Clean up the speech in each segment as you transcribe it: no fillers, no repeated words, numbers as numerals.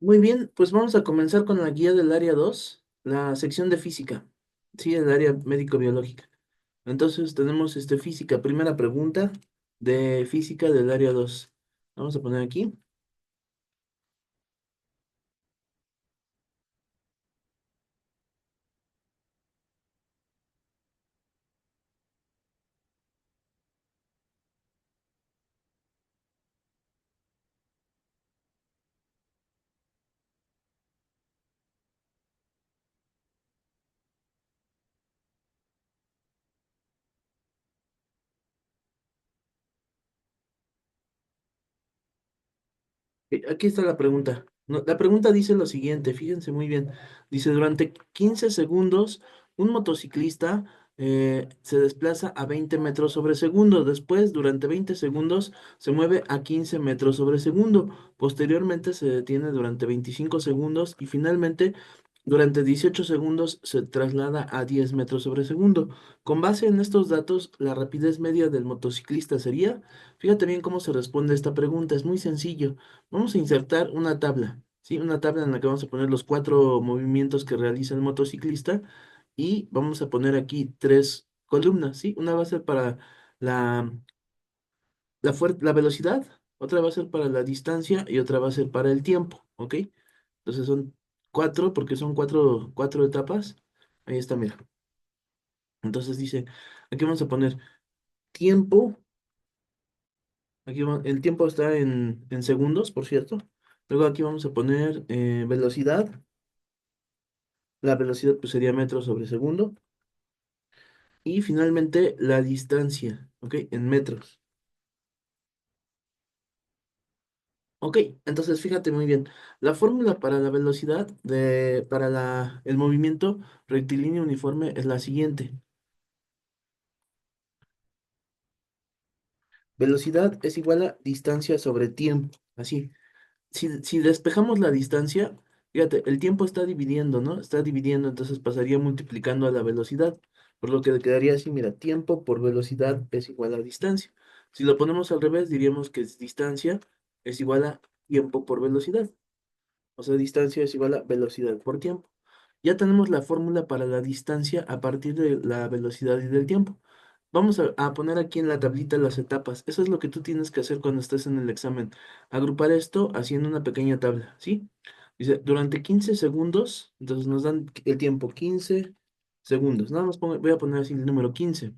Muy bien, pues vamos a comenzar con la guía del área 2, la sección de física, sí, el área médico-biológica. Entonces tenemos física, primera pregunta de física del área 2. Vamos a poner aquí. Aquí está la pregunta. La pregunta dice lo siguiente, fíjense muy bien. Dice, durante 15 segundos, un motociclista se desplaza a 20 metros sobre segundo. Después, durante 20 segundos, se mueve a 15 metros sobre segundo. Posteriormente, se detiene durante 25 segundos y finalmente, durante 18 segundos, se traslada a 10 metros sobre segundo. Con base en estos datos, la rapidez media del motociclista sería... Fíjate bien cómo se responde esta pregunta, es muy sencillo. Vamos a insertar una tabla, ¿sí? Una tabla en la que vamos a poner los cuatro movimientos que realiza el motociclista y vamos a poner aquí tres columnas, ¿sí? Una va a ser para la, la velocidad, otra va a ser para la distancia y otra va a ser para el tiempo, ¿ok? Entonces son cuatro, porque son cuatro etapas. Ahí está, mira. Entonces dice, aquí vamos a poner tiempo. El tiempo está en segundos, por cierto. Luego aquí vamos a poner velocidad. La velocidad pues sería metros sobre segundo. Y finalmente la distancia, ¿ok? En metros. Ok, entonces fíjate muy bien. La fórmula para la velocidad para el movimiento rectilíneo uniforme es la siguiente. Velocidad es igual a distancia sobre tiempo. Así. Si despejamos la distancia, fíjate, el tiempo está dividiendo, ¿no? Está dividiendo, entonces pasaría multiplicando a la velocidad, por lo que le quedaría así, mira, tiempo por velocidad es igual a distancia. Si lo ponemos al revés, diríamos que distancia es igual a tiempo por velocidad. O sea, distancia es igual a velocidad por tiempo. Ya tenemos la fórmula para la distancia a partir de la velocidad y del tiempo. Vamos a poner aquí en la tablita las etapas. Eso es lo que tú tienes que hacer cuando estés en el examen. Agrupar esto haciendo una pequeña tabla, ¿sí? Dice, durante 15 segundos, entonces nos dan el tiempo 15 segundos. Nada más voy a poner así el número 15.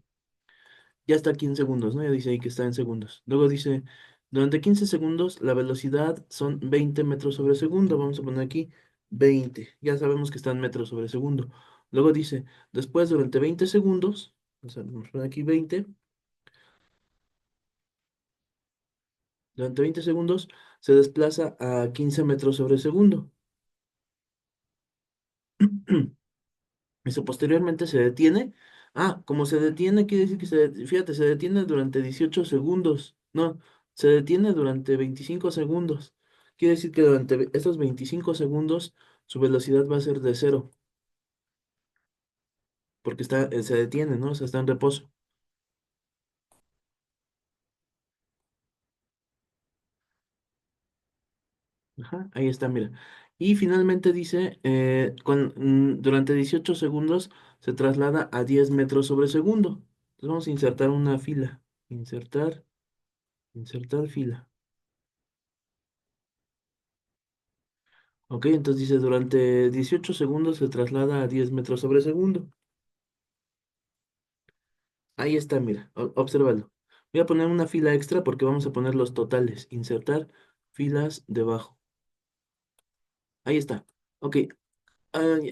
Ya está aquí en segundos, ¿no? Ya dice ahí que está en segundos. Luego dice, durante 15 segundos la velocidad son 20 metros sobre segundo. Vamos a poner aquí 20. Ya sabemos que está en metros sobre segundo. Luego dice, después durante 20 segundos, o sea, vamos a poner aquí 20. Durante 20 segundos se desplaza a 15 metros sobre segundo. Eso posteriormente se detiene. Ah, como se detiene, quiere decir que fíjate, se detiene durante 18 segundos. No, se detiene durante 25 segundos. Quiere decir que durante estos 25 segundos su velocidad va a ser de cero, porque se detiene, ¿no? O sea, está en reposo. Ajá, ahí está, mira. Y finalmente dice, durante 18 segundos se traslada a 10 metros sobre segundo. Entonces vamos a insertar una fila. Insertar fila. Ok, entonces dice, durante 18 segundos se traslada a 10 metros sobre segundo. Ahí está, mira, obsérvalo. Voy a poner una fila extra porque vamos a poner los totales. Insertar filas debajo. Ahí está. Ok,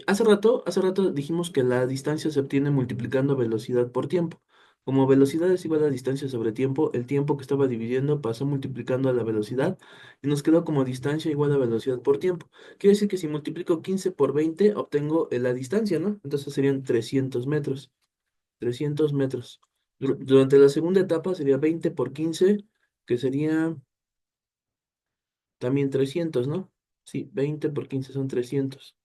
hace rato dijimos que la distancia se obtiene multiplicando velocidad por tiempo. Como velocidad es igual a distancia sobre tiempo, el tiempo que estaba dividiendo pasó multiplicando a la velocidad y nos quedó como distancia igual a velocidad por tiempo. Quiere decir que si multiplico 15 por 20 obtengo la distancia, ¿no? Entonces serían 300 metros. 300 metros. Durante la segunda etapa sería 20 por 15, que sería también 300, ¿no? Sí, 20 por 15 son 300.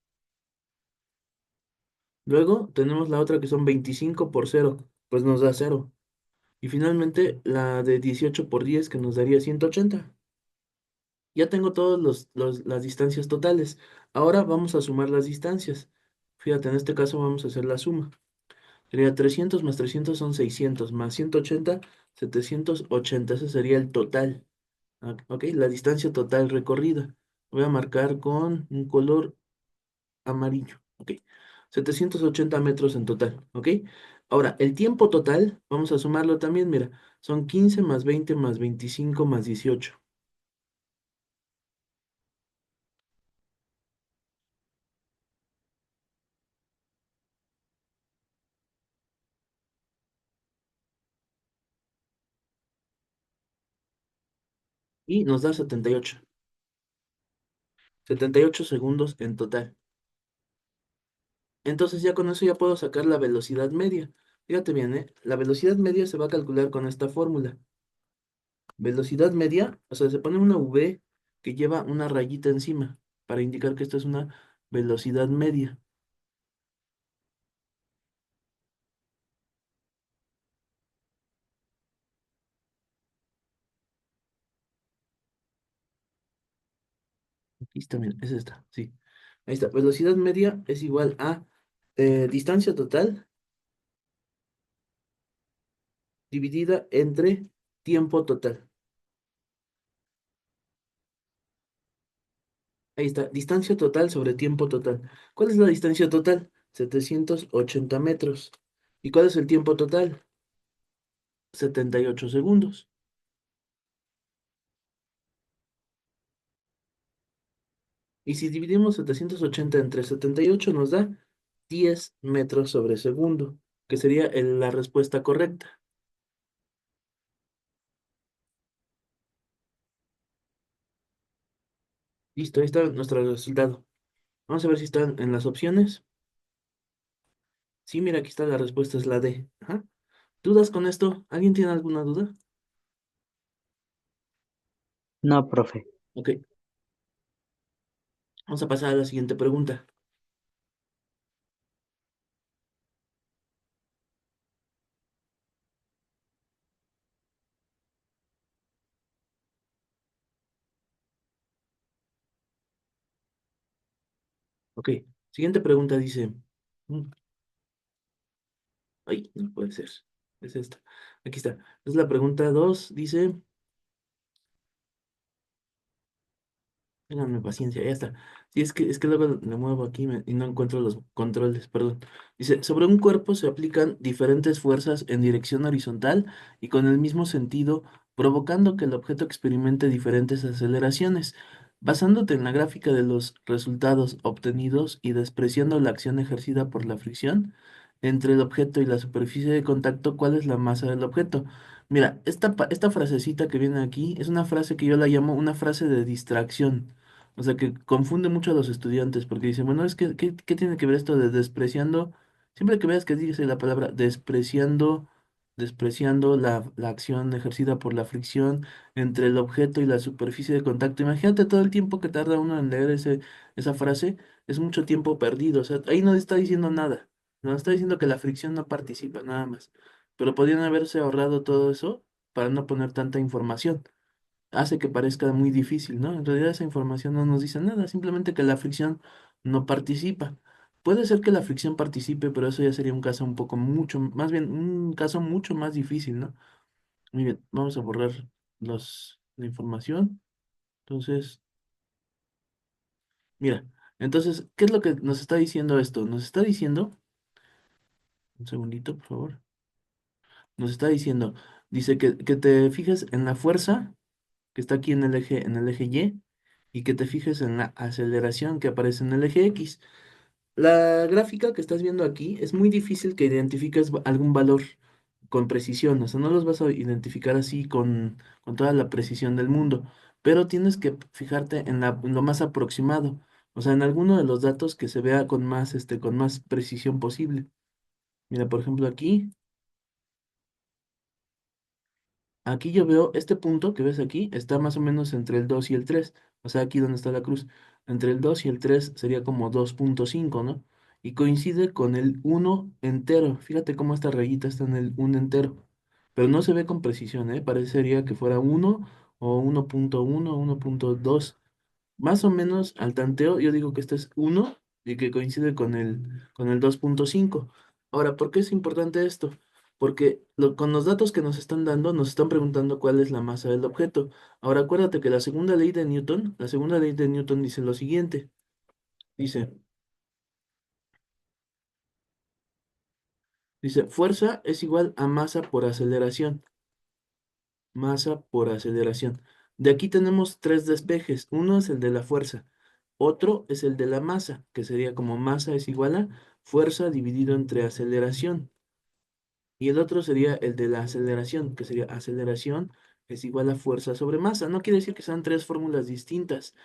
Luego tenemos la otra que son 25 por cero, pues nos da cero. Y finalmente la de 18 por 10 que nos daría 180. Ya tengo todas las distancias totales. Ahora vamos a sumar las distancias. Fíjate, en este caso vamos a hacer la suma. Sería 300 más 300 son 600 más 180 780. Ese sería el total. Ok, la distancia total recorrida. Voy a marcar con un color amarillo. Ok, 780 metros en total. Ok, ahora el tiempo total, vamos a sumarlo también. Mira, son 15 más 20 más 25 más 18. Y nos da 78 segundos en total. Entonces ya con eso ya puedo sacar la velocidad media. Fíjate bien, ¿eh? La velocidad media se va a calcular con esta fórmula. Velocidad media, o sea, se pone una V que lleva una rayita encima para indicar que esto es una velocidad media. Aquí está, mira, es esta, sí. Ahí está. Velocidad media es igual a distancia total dividida entre tiempo total. Ahí está, distancia total sobre tiempo total. ¿Cuál es la distancia total? 780 metros. ¿Y cuál es el tiempo total? 78 segundos. Y si dividimos 780 entre 78 nos da 10 metros sobre segundo, que sería la respuesta correcta. Listo, ahí está nuestro resultado. Vamos a ver si están en las opciones. Sí, mira, aquí está la respuesta, es la D. Ajá. ¿Dudas con esto? ¿Alguien tiene alguna duda? No, profe. Ok, vamos a pasar a la siguiente pregunta. Ok, siguiente pregunta dice... ay, no puede ser. Es esta. Aquí está. Es la pregunta 2. Dice... Ténganme paciencia, ya está. Sí, es que luego le muevo aquí y no encuentro los controles, perdón. Dice, sobre un cuerpo se aplican diferentes fuerzas en dirección horizontal y con el mismo sentido, provocando que el objeto experimente diferentes aceleraciones. Basándote en la gráfica de los resultados obtenidos y despreciando la acción ejercida por la fricción entre el objeto y la superficie de contacto, ¿cuál es la masa del objeto? Mira, esta frasecita que viene aquí es una frase que yo la llamo una frase de distracción. O sea, que confunde mucho a los estudiantes porque dicen, bueno, es que, ¿qué tiene que ver esto de despreciando? Siempre que veas que dice la palabra despreciando la acción ejercida por la fricción entre el objeto y la superficie de contacto. Imagínate todo el tiempo que tarda uno en leer esa frase, es mucho tiempo perdido. O sea, ahí no está diciendo nada. No está diciendo que la fricción no participa, nada más. Pero podrían haberse ahorrado todo eso para no poner tanta información. Hace que parezca muy difícil, ¿no? En realidad esa información no nos dice nada, simplemente que la fricción no participa. Puede ser que la fricción participe, pero eso ya sería un caso un poco mucho, más bien un caso mucho más difícil, ¿no? Muy bien, vamos a borrar la información. Entonces, mira, entonces, ¿qué es lo que nos está diciendo esto? Nos está diciendo, un segundito, por favor, nos está diciendo, dice que te fijes en la fuerza que está aquí en el eje y que te fijes en la aceleración que aparece en el eje X. La gráfica que estás viendo aquí es muy difícil que identifiques algún valor con precisión, o sea, no los vas a identificar así con toda la precisión del mundo, pero tienes que fijarte en lo más aproximado, o sea, en alguno de los datos que se vea con más precisión posible. Mira, por ejemplo, aquí yo veo este punto que ves aquí, está más o menos entre el 2 y el 3, o sea, aquí donde está la cruz, entre el 2 y el 3 sería como 2,5, ¿no? Y coincide con el uno entero, fíjate cómo esta rayita está en el uno entero, pero no se ve con precisión, ¿eh? Parecería que fuera uno o 1.1, 1.2. Más o menos al tanteo, yo digo que este es uno y que coincide con el 2.5. Ahora, ¿por qué es importante esto? Porque con los datos que nos están dando, nos están preguntando cuál es la masa del objeto. Ahora, acuérdate que la segunda ley de Newton dice lo siguiente. Dice, fuerza es igual a masa por aceleración. Masa por aceleración. De aquí tenemos tres despejes. Uno es el de la fuerza. Otro es el de la masa, que sería como masa es igual a fuerza dividido entre aceleración. Y el otro sería el de la aceleración, que sería aceleración es igual a fuerza sobre masa. No quiere decir que sean tres fórmulas distintas.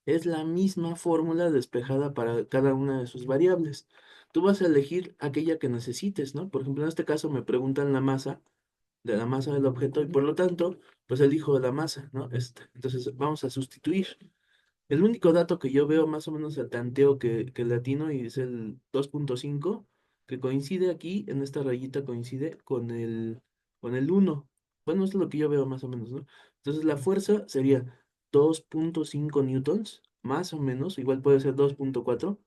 Es la misma fórmula despejada para cada una de sus variables. Tú vas a elegir aquella que necesites, ¿no? Por ejemplo, en este caso me preguntan de la masa del objeto y por lo tanto, pues elijo la masa, ¿no? Entonces vamos a sustituir. El único dato que yo veo más o menos al tanteo que latino y es el 2.5 que coincide aquí, en esta rayita coincide con el 1. Bueno, eso es lo que yo veo más o menos, ¿no? Entonces la fuerza sería 2.5 newtons, más o menos, igual puede ser 2.4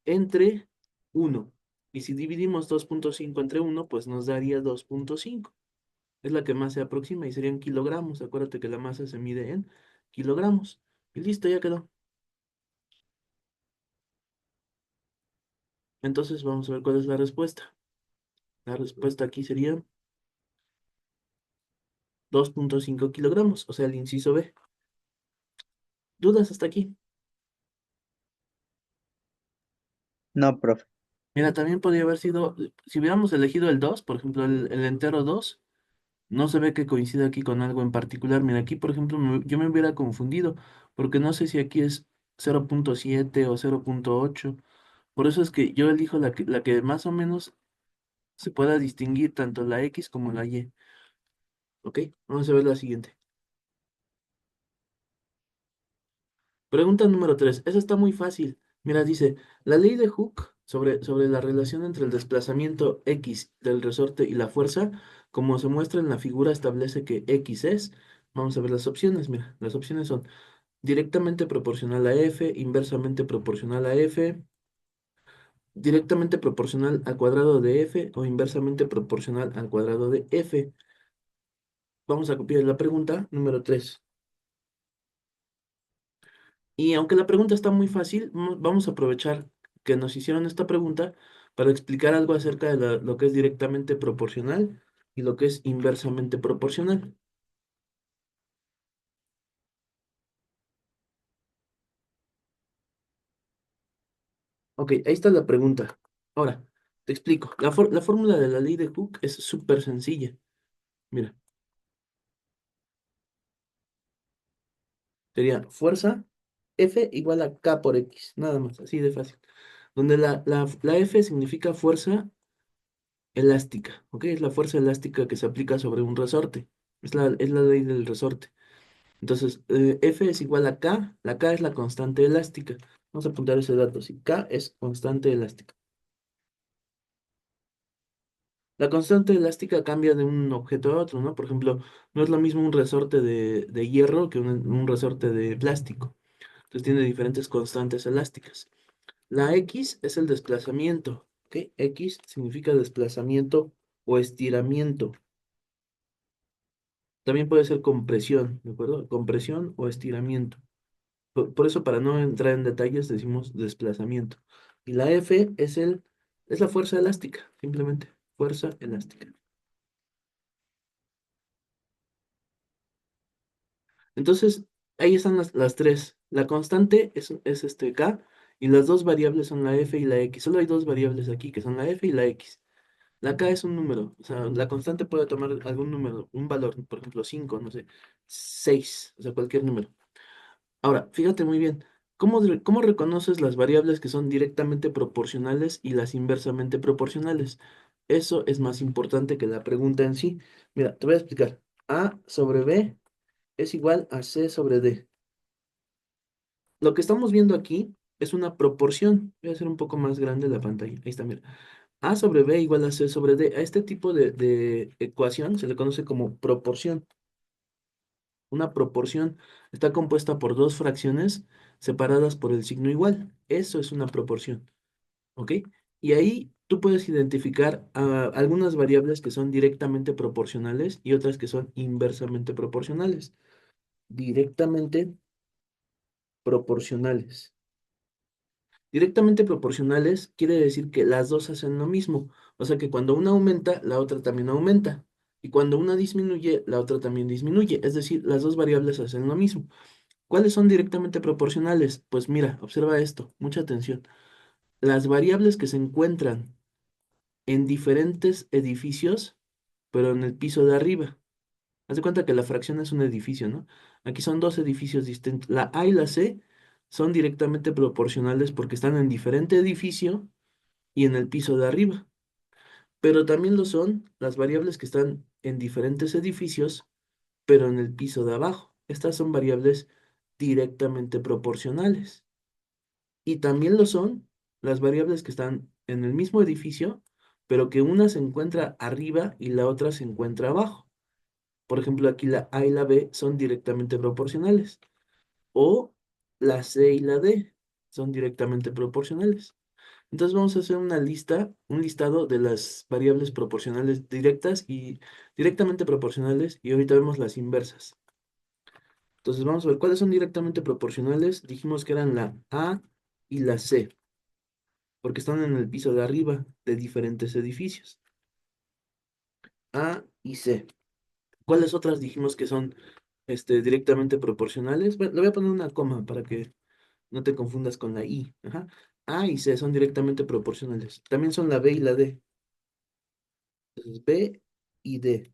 entre 1. Y si dividimos 2.5 entre 1 pues nos daría 2.5. Es la que más se aproxima y serían kilogramos. Acuérdate que la masa se mide en kilogramos. Y listo, ya quedó. Entonces vamos a ver cuál es la respuesta. La respuesta aquí sería 2.5 kilogramos, o sea, el inciso B. ¿Dudas hasta aquí? No, profe. Mira, también podría haber sido, si hubiéramos elegido el 2, por ejemplo, el entero 2, no se ve que coincide aquí con algo en particular. Mira, aquí, por ejemplo, yo me hubiera confundido, porque no sé si aquí es 0.7 o 0.8. Por eso es que yo elijo la que más o menos se pueda distinguir tanto la X como la Y. ¿Ok? Vamos a ver la siguiente. Pregunta número 3. Esa está muy fácil. Mira, dice, la ley de Hooke sobre la relación entre el desplazamiento X del resorte y la fuerza, como se muestra en la figura, establece que X es, vamos a ver las opciones. Mira, las opciones son directamente proporcional a F, inversamente proporcional a F, directamente proporcional al cuadrado de F o inversamente proporcional al cuadrado de F. Vamos a copiar la pregunta número 3. Y aunque la pregunta está muy fácil, vamos a aprovechar que nos hicieron esta pregunta para explicar algo acerca de lo que es directamente proporcional y lo que es inversamente proporcional. Ok, ahí está la pregunta. Ahora, te explico. La fórmula de la ley de Hooke es súper sencilla. Mira, sería fuerza F igual a K por X, nada más, así de fácil. Donde la F significa fuerza elástica, ¿ok? Es la fuerza elástica que se aplica sobre un resorte. Es la ley del resorte. Entonces, F es igual a K. La K es la constante elástica. Vamos a apuntar ese dato. Si K es constante elástica. La constante elástica cambia de un objeto a otro, ¿no? Por ejemplo, no es lo mismo un resorte de hierro que un resorte de plástico. Entonces tiene diferentes constantes elásticas. La X es el desplazamiento, ¿ok? X significa desplazamiento o estiramiento. También puede ser compresión, ¿de acuerdo? Compresión o estiramiento. Por eso, para no entrar en detalles, decimos desplazamiento. Y la F es la fuerza elástica, simplemente, fuerza elástica. Entonces, ahí están las tres. La constante es este K, y las dos variables son la F y la X. Solo hay dos variables aquí, que son la F y la X. La K es un número, o sea, la constante puede tomar algún número, un valor, por ejemplo, 5, no sé, 6, o sea, cualquier número. Ahora, fíjate muy bien, ¿cómo reconoces las variables que son directamente proporcionales y las inversamente proporcionales? Eso es más importante que la pregunta en sí. Mira, te voy a explicar. A sobre B es igual a C sobre D. Lo que estamos viendo aquí es una proporción. Voy a hacer un poco más grande la pantalla. Ahí está, mira. A sobre B igual a C sobre D. A este tipo de ecuación se le conoce como proporción. Una proporción está compuesta por dos fracciones separadas por el signo igual. Eso es una proporción, ¿ok? Y ahí tú puedes identificar algunas variables que son directamente proporcionales y otras que son inversamente proporcionales. Directamente proporcionales. Directamente proporcionales quiere decir que las dos hacen lo mismo. O sea que cuando una aumenta, la otra también aumenta. Y cuando una disminuye, la otra también disminuye. Es decir, las dos variables hacen lo mismo. ¿Cuáles son directamente proporcionales? Pues mira, observa esto, mucha atención. Las variables que se encuentran en diferentes edificios, pero en el piso de arriba. Haz de cuenta que la fracción es un edificio, ¿no? Aquí son dos edificios distintos. La A y la C son directamente proporcionales porque están en diferente edificio y en el piso de arriba. Pero también lo son las variables que están en diferentes edificios, pero en el piso de abajo. Estas son variables directamente proporcionales. Y también lo son las variables que están en el mismo edificio, pero que una se encuentra arriba y la otra se encuentra abajo. Por ejemplo, aquí la A y la B son directamente proporcionales. O la C y la D son directamente proporcionales. Entonces vamos a hacer una lista, un listado de las variables proporcionales directas y directamente proporcionales y ahorita vemos las inversas. Entonces vamos a ver cuáles son directamente proporcionales. Dijimos que eran la A y la C, porque están en el piso de arriba de diferentes edificios. A y C. ¿Cuáles otras dijimos que son directamente proporcionales? Bueno, le voy a poner una coma para que no te confundas con la I. Ajá. A y C son directamente proporcionales. También son la B y la D. Entonces, B y D.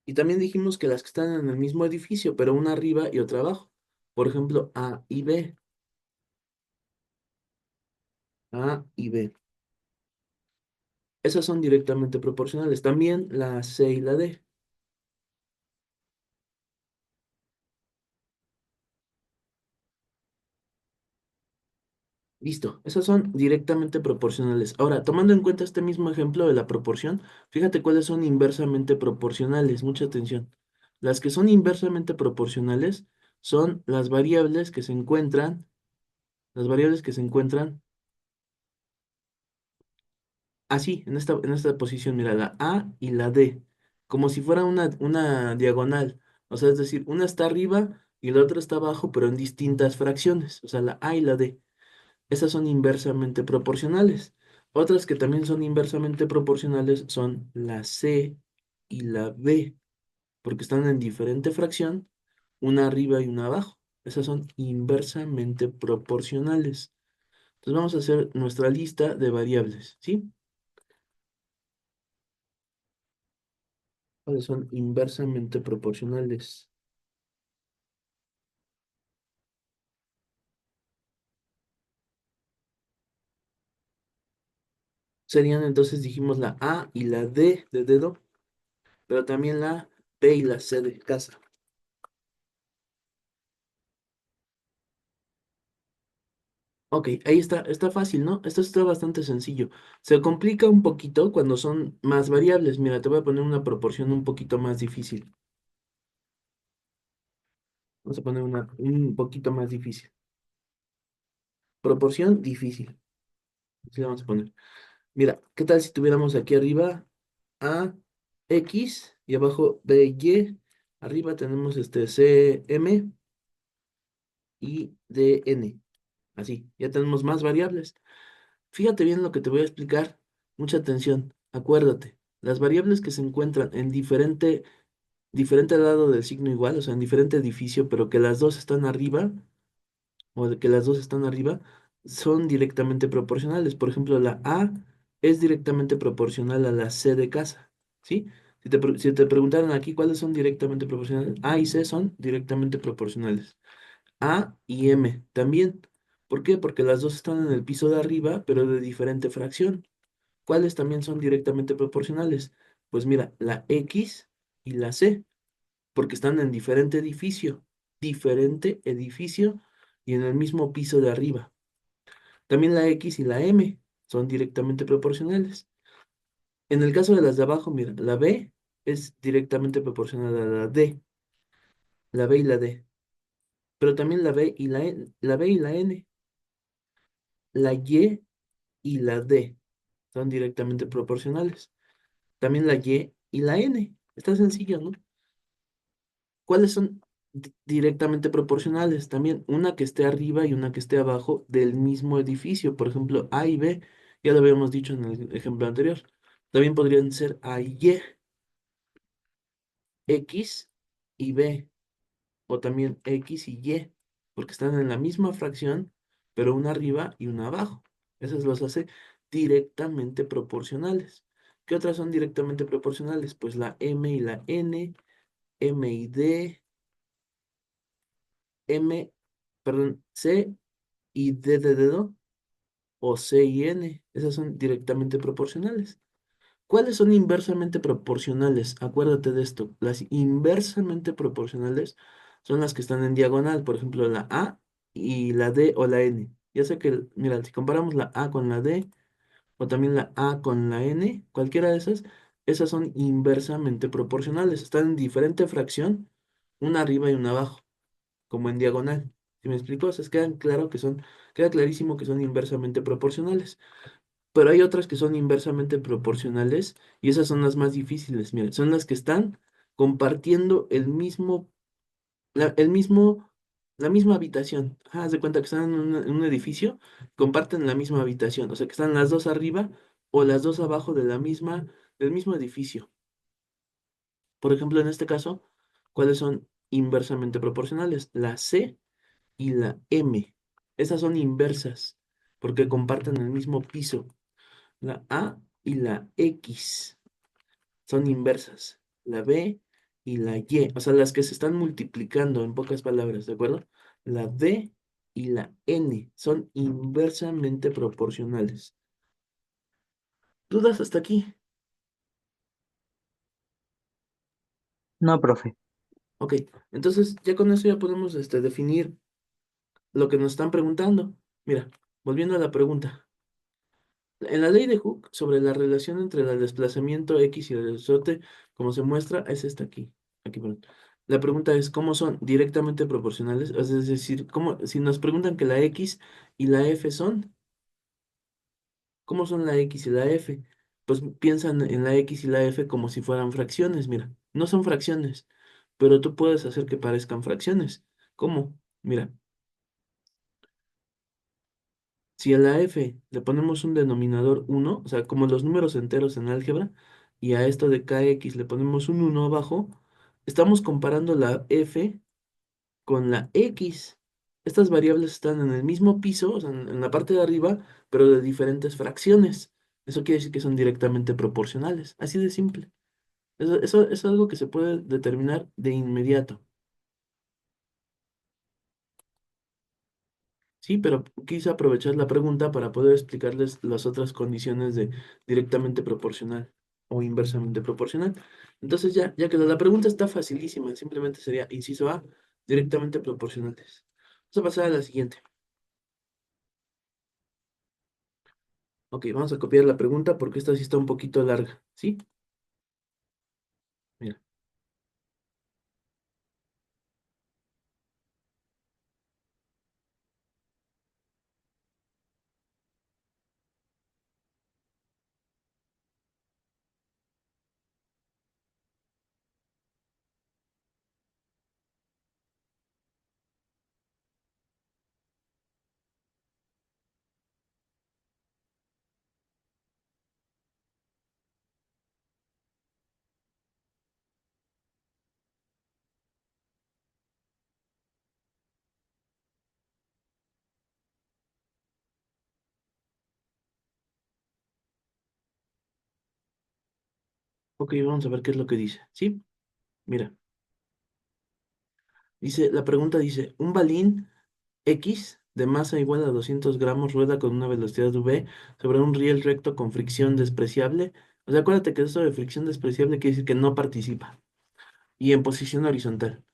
Y también dijimos que las que están en el mismo edificio, pero una arriba y otra abajo. Por ejemplo, A y B. A y B. Esas son directamente proporcionales. También la C y la D. Listo, esas son directamente proporcionales. Ahora, tomando en cuenta este mismo ejemplo de la proporción, fíjate cuáles son inversamente proporcionales. Mucha atención. Las que son inversamente proporcionales son las variables que se encuentran así, en esta posición, mira, la A y la D, como si fuera una diagonal. O sea, es decir, una está arriba y la otra está abajo, pero en distintas fracciones. O sea, la A y la D. Esas son inversamente proporcionales. Otras que también son inversamente proporcionales son la C y la B, porque están en diferente fracción, una arriba y una abajo. Esas son inversamente proporcionales. Entonces vamos a hacer nuestra lista de variables, ¿sí? ¿Cuáles son inversamente proporcionales? Serían entonces, dijimos, la A y la D de dedo, pero también la B y la C de casa. Ok, ahí está fácil, ¿no? Esto está bastante sencillo. Se complica un poquito cuando son más variables. Mira, te voy a poner una proporción un poquito más difícil. Vamos a poner una un poquito más difícil. Proporción difícil. Así le vamos a poner. Mira, ¿qué tal si tuviéramos aquí arriba A, X y abajo B, Y? Arriba tenemos C, M y D, N. Así, ya tenemos más variables. Fíjate bien lo que te voy a explicar. Mucha atención. Acuérdate, las variables que se encuentran en diferente lado del signo igual, o sea, en diferente edificio, pero que las dos están arriba, o de que las dos están arriba, son directamente proporcionales. Por ejemplo, la A es directamente proporcional a la C de casa, ¿sí? Si te preguntaran aquí cuáles son directamente proporcionales, A y C son directamente proporcionales. A y M también. ¿Por qué? Porque las dos están en el piso de arriba, pero de diferente fracción. ¿Cuáles también son directamente proporcionales? Pues mira, la X y la C, porque están en diferente edificio y en el mismo piso de arriba. También la X y la M son directamente proporcionales. En el caso de las de abajo, mira, la B es directamente proporcional a la D. la B y la D, pero también la B y la B y la N, la Y y la D son directamente proporcionales. También la Y y la N. Está sencillo, ¿no? ¿Cuáles son directamente proporcionales? También una que esté arriba y una que esté abajo del mismo edificio. Por ejemplo, A y B, ya lo habíamos dicho en el ejemplo anterior. También podrían ser A y Y, X y B, o también X y Y, porque están en la misma fracción, pero una arriba y una abajo. Esas los hace directamente proporcionales. ¿Qué otras son directamente proporcionales? Pues la M y la N, M y D, M, perdón, C y D de dedo, o C y N. Esas son directamente proporcionales. ¿Cuáles son inversamente proporcionales? Acuérdate de esto. Las inversamente proporcionales son las que están en diagonal, por ejemplo, la A y la D o la N. Ya sé que, mira, si comparamos la A con la D o también la A con la N, cualquiera de esas, esas son inversamente proporcionales. Están en diferente fracción, una arriba y una abajo, como en diagonal. ¿Sí me explico? O sea, queda clarísimo que son inversamente proporcionales. Pero hay otras que son inversamente proporcionales y esas son las más difíciles. Mira, son las que están compartiendo el mismo, la misma habitación. Haz de cuenta que están en un edificio, comparten la misma habitación. O sea, que están las dos arriba o las dos abajo del mismo edificio. Por ejemplo, en este caso, ¿cuáles son inversamente proporcionales? La C y la M. Esas son inversas porque comparten el mismo piso. La A y la X son inversas. La B y la Y, o sea, las que se están multiplicando en pocas palabras, ¿de acuerdo? La D y la N son inversamente proporcionales. ¿Dudas hasta aquí? No, profe. Ok, entonces ya con eso ya podemos definir lo que nos están preguntando. Mira, volviendo a la pregunta. En la ley de Hooke, sobre la relación entre el desplazamiento X y el horizonte, como se muestra, es esta aquí. Aquí, perdón. La pregunta es, ¿cómo son directamente proporcionales? Es decir, si nos preguntan que la X y la F son, ¿cómo son la X y la F? Pues piensan en la X y la F como si fueran fracciones, mira. No son fracciones, pero tú puedes hacer que parezcan fracciones. ¿Cómo? Mira. Si a la f le ponemos un denominador uno, o sea, como los números enteros en álgebra, y a esto de kx le ponemos un uno abajo, estamos comparando la f con la x. Estas variables están en el mismo piso, o sea, en la parte de arriba, pero de diferentes fracciones. Eso quiere decir que son directamente proporcionales. Así de simple. Eso es algo que se puede determinar de inmediato. Sí, pero quise aprovechar la pregunta para poder explicarles las otras condiciones de directamente proporcional o inversamente proporcional. Entonces ya quedó. La pregunta está facilísima, simplemente sería inciso A, directamente proporcionales. Vamos a pasar a la siguiente. Ok, vamos a copiar la pregunta porque esta sí está un poquito larga, ¿sí? Mira, ok, vamos a ver qué es lo que dice, ¿sí? Mira, la pregunta dice, un balín X de masa igual a 200 gramos rueda con una velocidad v sobre un riel recto con fricción despreciable. O sea, acuérdate que esto de fricción despreciable quiere decir que no participa. Y en posición horizontal.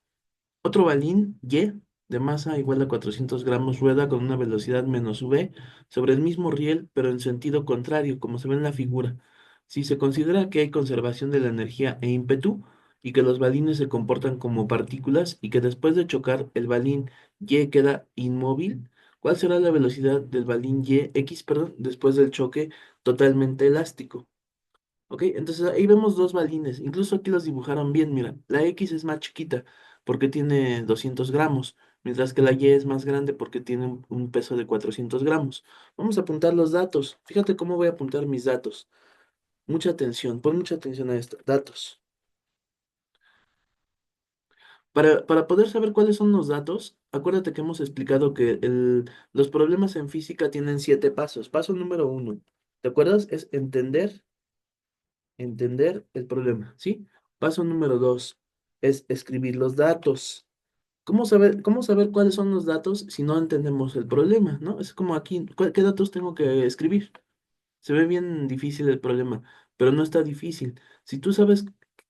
Otro balín Y de masa igual a 400 gramos rueda con una velocidad menos v sobre el mismo riel, pero en sentido contrario, como se ve en la figura. Si se considera que hay conservación de la energía e ímpetu, y que los balines se comportan como partículas y que después de chocar el balín Y queda inmóvil, ¿cuál será la velocidad del balín X, perdón, después del choque totalmente elástico? ¿Ok? Entonces ahí vemos dos balines. Incluso aquí los dibujaron bien. Mira, la X es más chiquita porque tiene 200 gramos, mientras que la Y es más grande porque tiene un peso de 400 gramos. Vamos a apuntar los datos. Fíjate cómo voy a apuntar mis datos. Mucha atención, pon mucha atención a esto. Datos. Para poder saber cuáles son los datos, acuérdate que hemos explicado que los problemas en física tienen 7 pasos. Paso número 1, ¿te acuerdas? Es entender el problema, ¿sí? Paso número 2 es escribir los datos. ¿Cómo saber cuáles son los datos si no entendemos el problema, ¿no? Es como aquí, ¿qué datos tengo que escribir? Se ve bien difícil el problema, pero no está difícil. Si tú sabes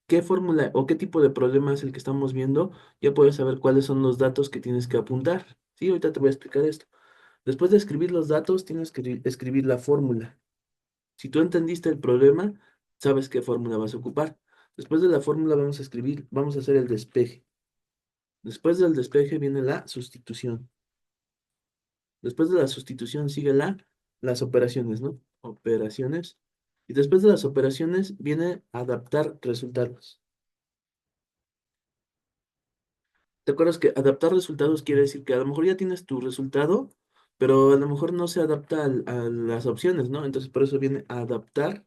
qué fórmula o qué tipo de problema es el que estamos viendo, ya puedes saber cuáles son los datos que tienes que apuntar. Sí, ahorita te voy a explicar esto. Después de escribir los datos, tienes que escribir la fórmula. Si tú entendiste el problema, sabes qué fórmula vas a ocupar. Después de la fórmula vamos a hacer el despeje. Después del despeje viene la sustitución. Después de la sustitución sigue las operaciones, ¿no? Operaciones. Y después de las operaciones viene adaptar resultados. ¿Te acuerdas que adaptar resultados quiere decir que a lo mejor ya tienes tu resultado, pero a lo mejor no se adapta a las opciones, ¿no? Entonces por eso viene a adaptar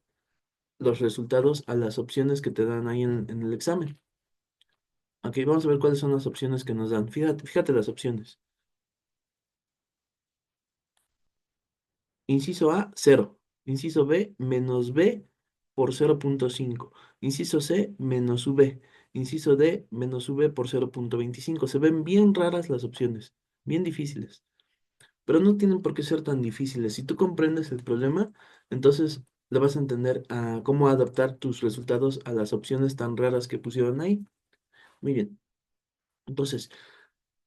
los resultados a las opciones que te dan ahí en el examen. Ok, vamos a ver cuáles son las opciones que nos dan. Fíjate las opciones. Inciso A, 0. Inciso B, menos B por 0,5. Inciso C, menos V. Inciso D, menos V por 0,25. Se ven bien raras las opciones, bien difíciles, pero no tienen por qué ser tan difíciles. Si tú comprendes el problema, entonces le vas a entender a cómo adaptar tus resultados a las opciones tan raras que pusieron ahí. Muy bien. Entonces,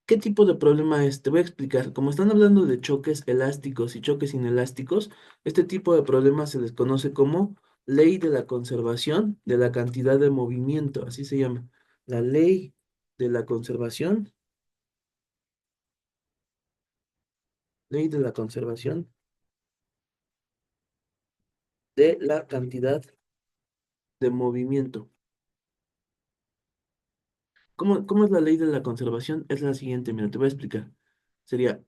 ¿qué tipo de problema es? Te voy a explicar. Como están hablando de choques elásticos y choques inelásticos, este tipo de problemas se les conoce como ley de la conservación de la cantidad de movimiento, así se llama. La ley de la conservación, ley de la conservación de la cantidad de movimiento. ¿Cómo es la ley de la conservación? Es la siguiente, mira, te voy a explicar. Sería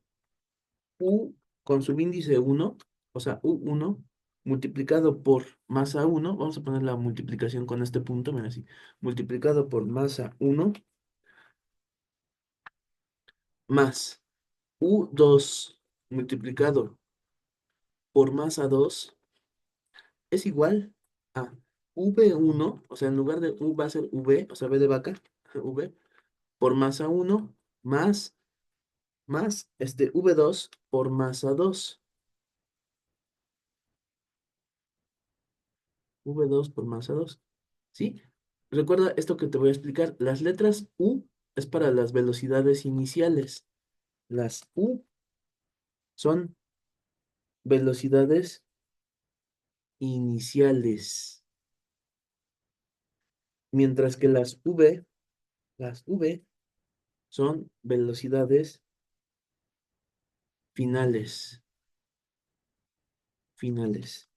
U con subíndice 1, o sea, U1 multiplicado por masa 1, vamos a poner la multiplicación con este punto, mira así, multiplicado por masa 1 más U2 multiplicado por masa 2 es igual a V1, o sea, en lugar de U va a ser V, o sea, V de vaca, V, por masa 1 más este V2 por masa 2, V2 por masa 2. ¿Sí? Recuerda esto que te voy a explicar. Las letras U es para las velocidades iniciales. Las U son velocidades iniciales, mientras que las V son velocidades finales, finales.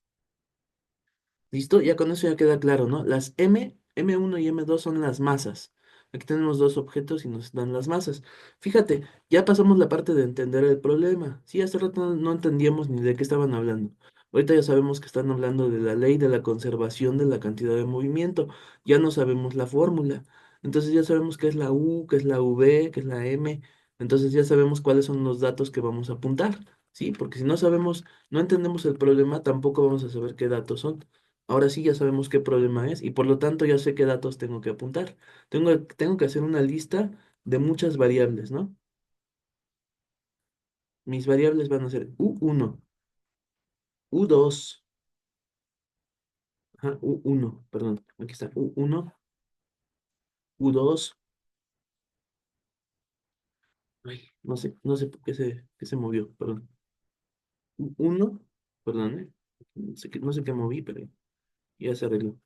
¿Listo? Ya con eso ya queda claro, ¿no? Las M1 y M2 son las masas. Aquí tenemos dos objetos y nos dan las masas. Fíjate, ya pasamos la parte de entender el problema. Sí, hace rato no entendíamos ni de qué estaban hablando. Ahorita ya sabemos que están hablando de la ley de la conservación de la cantidad de movimiento. Ya no sabemos la fórmula. Entonces ya sabemos qué es la U, qué es la V, qué es la M. Entonces ya sabemos cuáles son los datos que vamos a apuntar. Sí, porque si no sabemos, no entendemos el problema, tampoco vamos a saber qué datos son. Ahora sí ya sabemos qué problema es y por lo tanto ya sé qué datos tengo que apuntar. Tengo que hacer una lista de muchas variables, ¿no? Mis variables van a ser U1, U2, ajá, U1, perdón, aquí está, U1, U2, ay, no sé por qué se movió, perdón. U1, perdón, no sé qué moví, pero ya se arregló.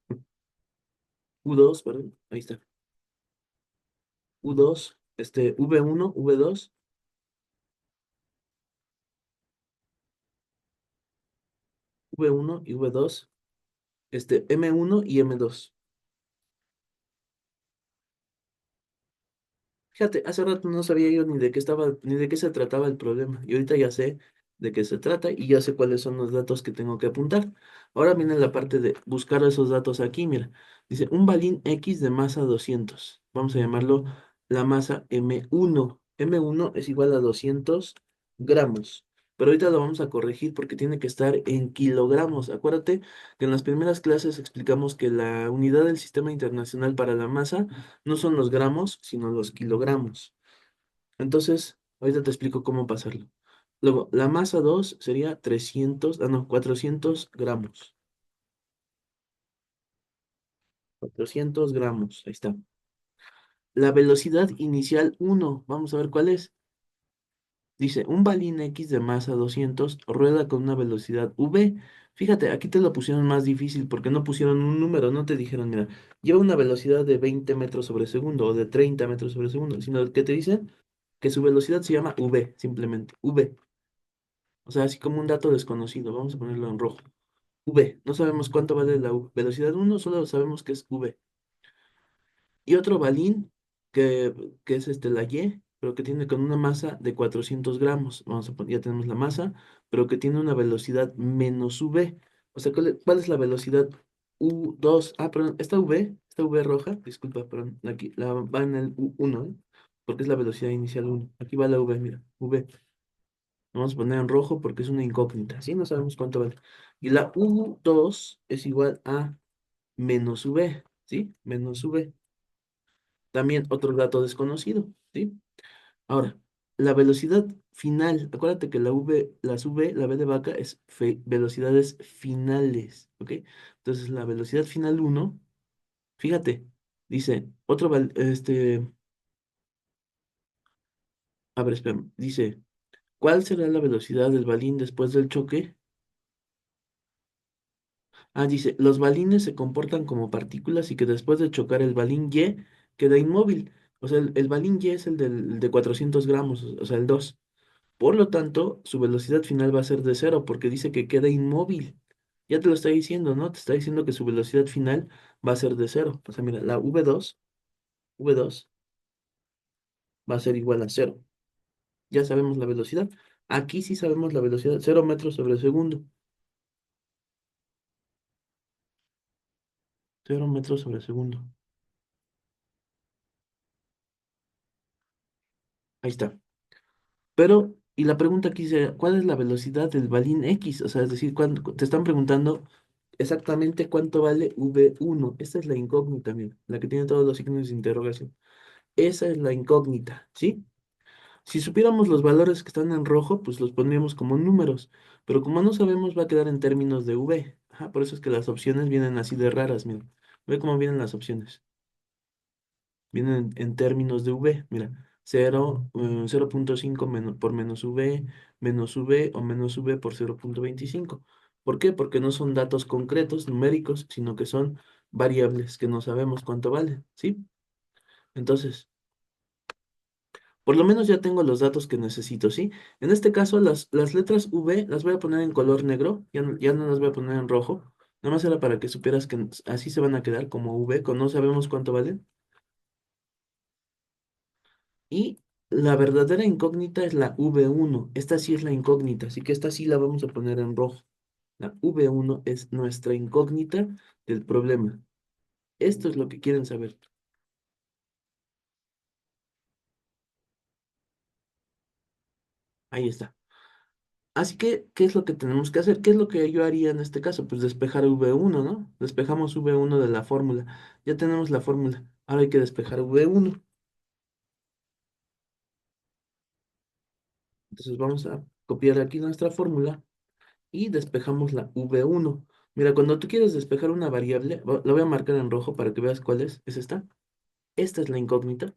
U2, perdón, ahí está. U2, V1, V2, V1 y V2, M1 y M2. Fíjate, hace rato no sabía yo ni de qué estaba, ni de qué se trataba el problema. Y ahorita ya sé de qué se trata y ya sé cuáles son los datos que tengo que apuntar. Ahora viene la parte de buscar esos datos aquí. Mira, dice un balín X de masa 200. Vamos a llamarlo la masa M1. M1 es igual a 200 gramos. Pero ahorita lo vamos a corregir porque tiene que estar en kilogramos. Acuérdate que en las primeras clases explicamos que la unidad del Sistema Internacional para la Masa no son los gramos, sino los kilogramos. Entonces, ahorita te explico cómo pasarlo. Luego, la masa 2 sería 300, no, 400 gramos. 400 gramos, ahí está. La velocidad inicial 1, vamos a ver cuál es. Dice, un balín X de masa 200 rueda con una velocidad v. Fíjate, aquí te lo pusieron más difícil porque no pusieron un número, no te dijeron, mira, lleva una velocidad de 20 metros sobre segundo o de 30 metros sobre segundo, sino que te dicen que su velocidad se llama v, simplemente, v. O sea, así como un dato desconocido, vamos a ponerlo en rojo. V, no sabemos cuánto vale la velocidad uno, solo sabemos que es v. Y otro balín, que es la Y, pero que tiene con una masa de 400 gramos. Vamos a poner, ya tenemos la masa, pero que tiene una velocidad menos V. O sea, ¿cuál es la velocidad U2? Ah, perdón, esta V roja, disculpa, perdón, aquí va en el U1, ¿eh? Porque es la velocidad inicial uno. Aquí va la V, mira, V. Vamos a poner en rojo porque es una incógnita, ¿sí? No sabemos cuánto vale. Y la U2 es igual a menos V, ¿sí? Menos V. También otro dato desconocido, ¿sí? Ahora, la velocidad final, acuérdate que la V de vaca es velocidades finales, ¿ok? Entonces, la velocidad final uno, fíjate, dice, a ver, espera, dice, ¿cuál será la velocidad del balín después del choque? Ah, dice, los balines se comportan como partículas y que después de chocar el balín Y queda inmóvil. O sea, el balín Y es de 400 gramos, o sea, el 2. Por lo tanto, su velocidad final va a ser de cero porque dice que queda inmóvil. Ya te lo está diciendo, ¿no? Te está diciendo que su velocidad final va a ser de cero. O sea, mira, la V2 va a ser igual a cero. Ya sabemos la velocidad. Aquí sí sabemos la velocidad, 0 metros sobre segundo. 0 metros sobre segundo. Ahí está. Pero, y la pregunta aquí sería, ¿cuál es la velocidad del balín X? O sea, es decir, te están preguntando exactamente cuánto vale V1. Esta es la incógnita, mira, la que tiene todos los signos de interrogación. Esa es la incógnita, ¿sí? Si supiéramos los valores que están en rojo, pues los pondríamos como números, pero como no sabemos, va a quedar en términos de V. Ajá, por eso es que las opciones vienen así de raras, mira. Ve cómo vienen las opciones. Vienen en términos de V, mira. 0.5 por menos V, menos V o menos V por 0.25. ¿Por qué? Porque no son datos concretos, numéricos, sino que son variables que no sabemos cuánto valen, ¿sí? Entonces, por lo menos ya tengo los datos que necesito, ¿sí? En este caso, las letras V las voy a poner en color negro, ya no las voy a poner en rojo. Nada más era para que supieras que así se van a quedar como V, con no sabemos cuánto valen. Y la verdadera incógnita es la V1. Esta sí es la incógnita, así que esta sí la vamos a poner en rojo. La V1 es nuestra incógnita del problema. Esto es lo que quieren saber. Ahí está. Así que, ¿qué es lo que tenemos que hacer? ¿Qué es lo que yo haría en este caso? Pues despejar V1, ¿no? Despejamos V1 de la fórmula. Ya tenemos la fórmula. Ahora hay que despejar V1. Entonces vamos a copiar aquí nuestra fórmula y despejamos la V1. Mira, cuando tú quieres despejar una variable, la voy a marcar en rojo para que veas cuál es. ¿Es esta? Esta es la incógnita.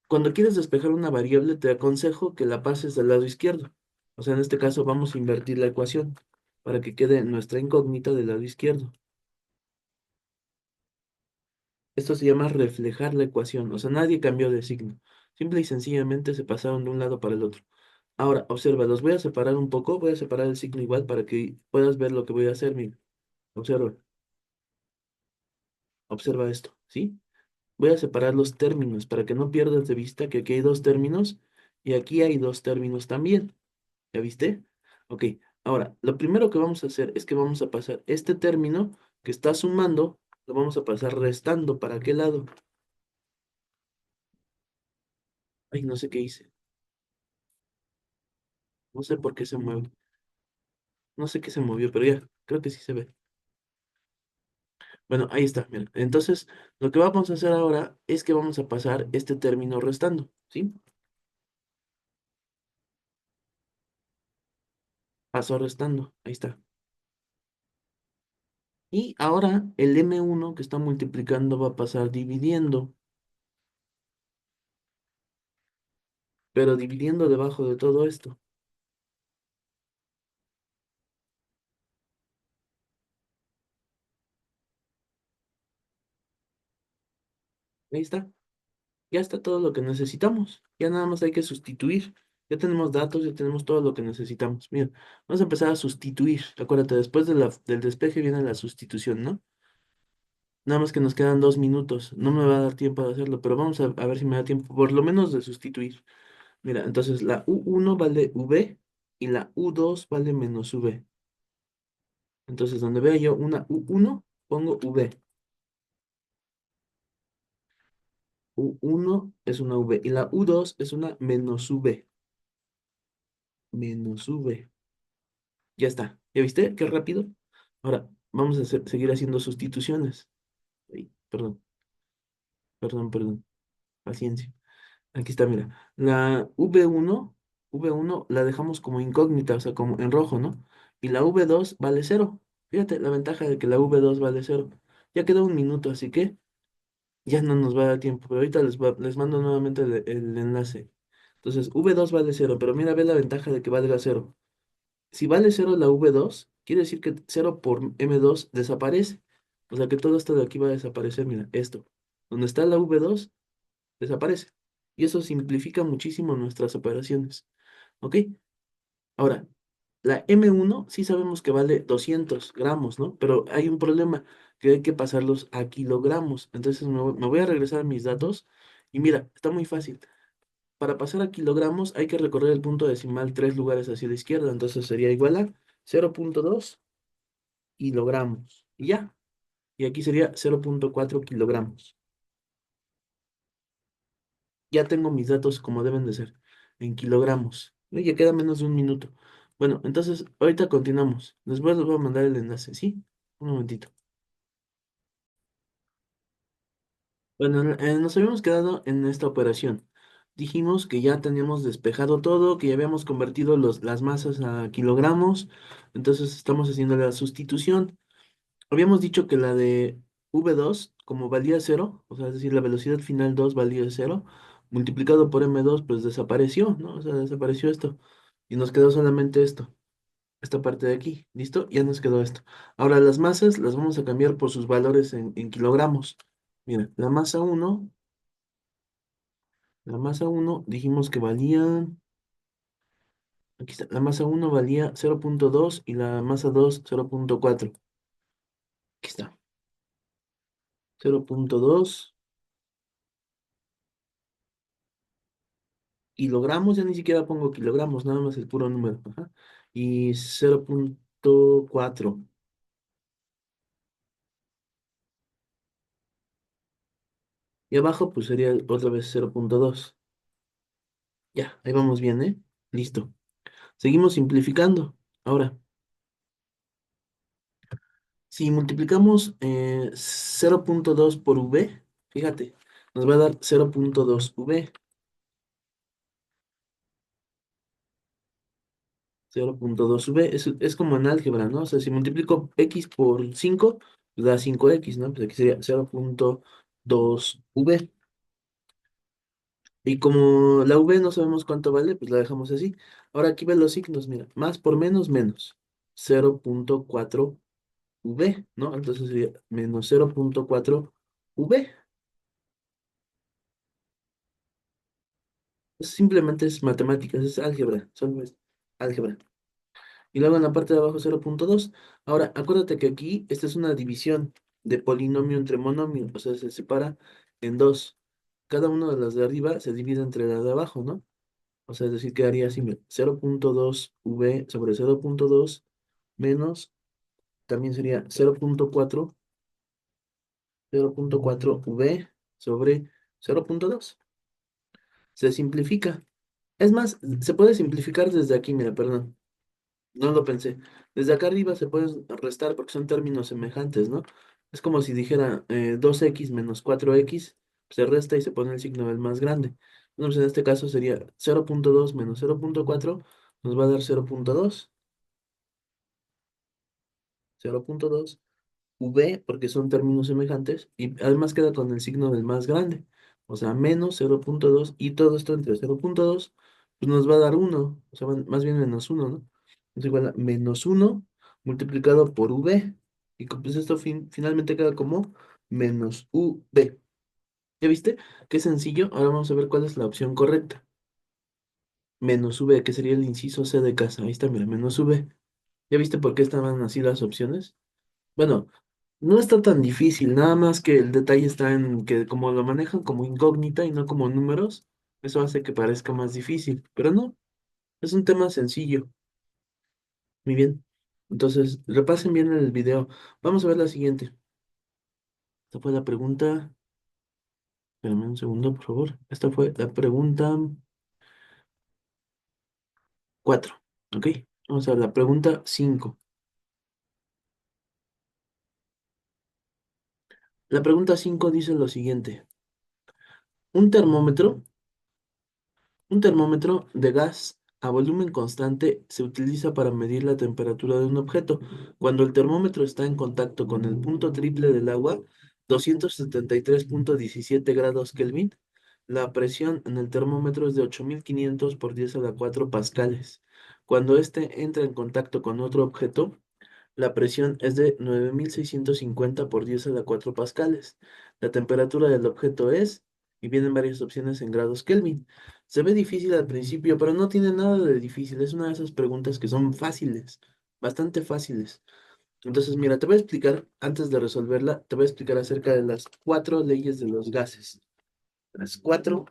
Cuando quieres despejar una variable, te aconsejo que la pases del lado izquierdo. O sea, en este caso vamos a invertir la ecuación para que quede nuestra incógnita del lado izquierdo. Esto se llama reflejar la ecuación, o sea, nadie cambió de signo. Simple y sencillamente se pasaron de un lado para el otro. Ahora, observa, los voy a separar un poco, voy a separar el signo igual para que puedas ver lo que voy a hacer. Mira, observa, observa esto, ¿sí? Voy a separar los términos para que no pierdas de vista que aquí hay dos términos y aquí hay dos términos también. ¿Ya viste? Ok, ahora, lo primero que vamos a hacer es que vamos a pasar este término que está sumando, lo vamos a pasar restando. ¿Para qué lado? Ay, no sé qué hice. No sé por qué se mueve. No sé qué se movió, pero ya, creo que sí se ve. Bueno, ahí está, mira. Entonces, lo que vamos a hacer ahora es que vamos a pasar este término restando, ¿sí? Paso restando, ahí está. Y ahora el M1 que está multiplicando va a pasar dividiendo, pero dividiendo debajo de todo esto. Ahí está. Ya está todo lo que necesitamos. Ya nada más hay que sustituir. Ya tenemos datos, ya tenemos todo lo que necesitamos. Mira, vamos a empezar a sustituir. Acuérdate, después de del despeje viene la sustitución, ¿no? Nada más que nos quedan 2 minutos. No me va a dar tiempo de hacerlo, pero vamos a ver si me da tiempo, por lo menos de sustituir. Mira, entonces la U1 vale V y la U2 vale menos V. Entonces, donde vea yo una U1, pongo V. U1 es una V y la U2 es una menos V. Menos V. Ya está. ¿Ya viste? Qué rápido. Ahora, vamos a seguir haciendo sustituciones. Ay, perdón, perdón. Paciencia. Aquí está, mira. La V1 la dejamos como incógnita, o sea, como en rojo, ¿no? Y la V2 vale cero. Fíjate la ventaja de que la V2 vale cero. Ya queda 1 minuto, así que ya no nos va a dar tiempo. Pero ahorita les mando nuevamente el enlace. Entonces, V2 vale cero, pero mira, ve la ventaja de que valga cero. Si vale cero la V2, quiere decir que cero por M2 desaparece. O sea que todo esto de aquí va a desaparecer. Mira, esto. Donde está la V2, desaparece. Y eso simplifica muchísimo nuestras operaciones. ¿Ok? Ahora, la M1 sí sabemos que vale 200 gramos, ¿no? Pero hay un problema, que hay que pasarlos a kilogramos. Entonces me voy a regresar a mis datos. Y mira, está muy fácil. Para pasar a kilogramos hay que recorrer el punto decimal 3 lugares hacia la izquierda. Entonces sería igual a 0,2 kilogramos. Y ya. Y aquí sería 0,4 kilogramos. Ya tengo mis datos como deben de ser, en kilogramos. Ya queda menos de 1 minuto. Bueno, entonces ahorita continuamos. Después les voy a mandar el enlace, ¿sí? Un momentito. Bueno, nos habíamos quedado en esta operación. Dijimos que ya teníamos despejado todo, que ya habíamos convertido las masas a kilogramos. Entonces estamos haciendo la sustitución. Habíamos dicho que la de V2, como valía cero, o sea, es decir, la velocidad final 2 valía cero, multiplicado por M2, pues desapareció, ¿no? O sea, desapareció esto. Y nos quedó solamente esto, esta parte de aquí. ¿Listo? Ya nos quedó esto. Ahora las masas las vamos a cambiar por sus valores en kilogramos. Mira, la masa uno dijimos que valía, aquí está, la masa uno valía 0,2 y la masa 2 0,4. Aquí está, 0,2 kilogramos, ya ni siquiera pongo kilogramos, nada más el puro número. Ajá. Y 0,4. Y abajo pues sería otra vez 0,2. Ya, ahí vamos bien, ¿eh? Listo. Seguimos simplificando. Ahora, si multiplicamos 0,2 por V, fíjate, nos va a dar 0,2 V. 0,2V es como en álgebra, ¿no? O sea, si multiplico X por 5 pues da 5X, ¿no? Pues aquí sería 0,2V. Y como la V no sabemos cuánto vale, pues la dejamos así. Ahora aquí ven los signos, mira, más por menos, menos. 0,4V, ¿no? Entonces sería menos 0,4V. Simplemente es matemáticas, es álgebra, solo es álgebra. Y luego en la parte de abajo 0.2. Ahora, acuérdate que aquí esta es una división de polinomio entre monomio, o sea, se separa en dos. Cada uno de las de arriba se divide entre las de abajo, ¿no? O sea, es decir, quedaría así, mira, 0.2v sobre 0.2 menos, también sería 0.4v sobre 0.2. Se simplifica. Es más, se puede simplificar desde aquí, mira, perdón. No lo pensé. Desde acá arriba se pueden restar porque son términos semejantes, ¿no? Es como si dijera 2x menos 4x, se resta y se pone el signo del más grande. Bueno, pues en este caso sería 0.2 menos 0.4 nos va a dar 0.2, 0.2, v porque son términos semejantes y además queda con el signo del más grande. O sea, menos 0.2 y todo esto entre 0.2 pues nos va a dar 1, o sea, más bien menos 1, ¿no? Es igual a menos 1 multiplicado por v. Y pues esto finalmente queda como menos v. ¿Ya viste? Qué sencillo. Ahora vamos a ver cuál es la opción correcta. Menos v, que sería el inciso C de casa. Ahí está, mira, menos v. ¿Ya viste por qué estaban así las opciones? Bueno, no está tan difícil, nada más que el detalle está en que como lo manejan como incógnita y no como números, eso hace que parezca más difícil, pero no, es un tema sencillo. Muy bien. Entonces, repasen bien el video. Vamos a ver la siguiente. Esta fue la pregunta. Espérame un segundo, por favor. Esta fue la pregunta 4. ¿Ok? Vamos a ver la pregunta 5. La pregunta 5 dice lo siguiente. Un termómetro Un termómetro de gas a volumen constante se utiliza para medir la temperatura de un objeto. Cuando el termómetro está en contacto con el punto triple del agua, 273,17 grados Kelvin, la presión en el termómetro es de 8.500 por 10 a la 4 pascales. Cuando éste entra en contacto con otro objeto, la presión es de 9.650 por 10 a la 4 pascales. La temperatura del objeto es, y vienen varias opciones en grados Kelvin. Se ve difícil al principio, pero no tiene nada de difícil. Es una de esas preguntas que son fáciles, bastante fáciles. Entonces, mira, te voy a explicar, antes de resolverla, te voy a explicar acerca de las 4 leyes de los gases. Las 4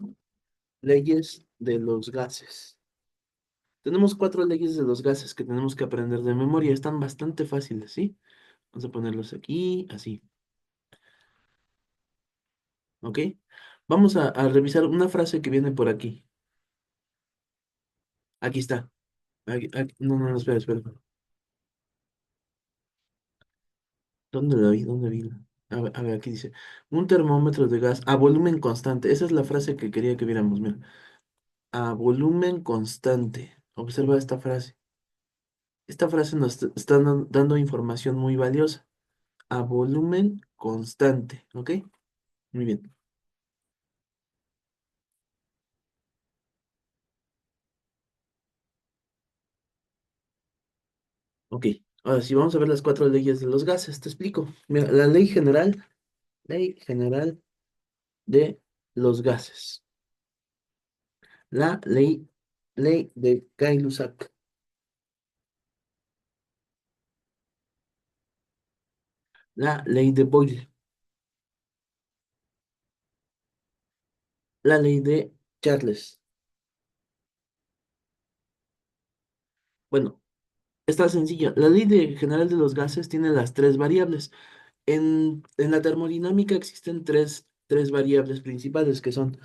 leyes de los gases. Tenemos 4 leyes de los gases que tenemos que aprender de memoria. Están bastante fáciles, ¿sí? Vamos a ponerlos aquí, así, ¿ok? Vamos a revisar una frase que viene por aquí. Aquí está. No, no, no, espera, espera. ¿Dónde la vi? ¿Dónde vi? A ver, aquí dice, un termómetro de gas a volumen constante. Esa es la frase que quería que viéramos, mira. A volumen constante. Observa esta frase. Esta frase nos está dando información muy valiosa. A volumen constante, ¿ok? Muy bien. Ok. Ahora sí, vamos a ver las 4 leyes de los gases. Te explico. Mira, la ley general de los gases. La ley de Gay-Lussac. La ley de Boyle. La ley de Charles. Bueno, está sencilla. La ley general de los gases tiene las 3 variables. En la termodinámica existen tres variables principales que son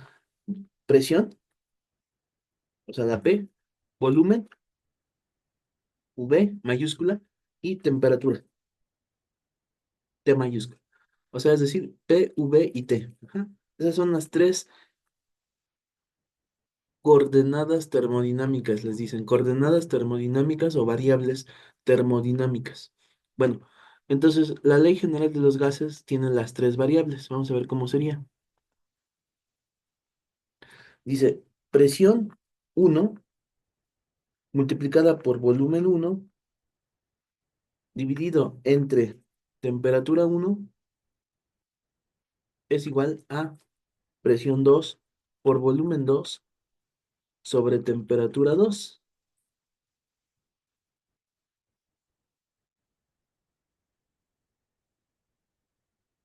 presión, o sea, la P, volumen, V mayúscula, y temperatura, T mayúscula. O sea, es decir, P, V y T. Ajá. Esas son las tres coordenadas termodinámicas, les dicen, coordenadas termodinámicas o variables termodinámicas. Bueno, entonces la ley general de los gases tiene las 3 variables. Vamos a ver cómo sería. Dice presión 1 multiplicada por volumen 1 dividido entre temperatura 1 es igual a presión 2 por volumen 2 sobre temperatura 2.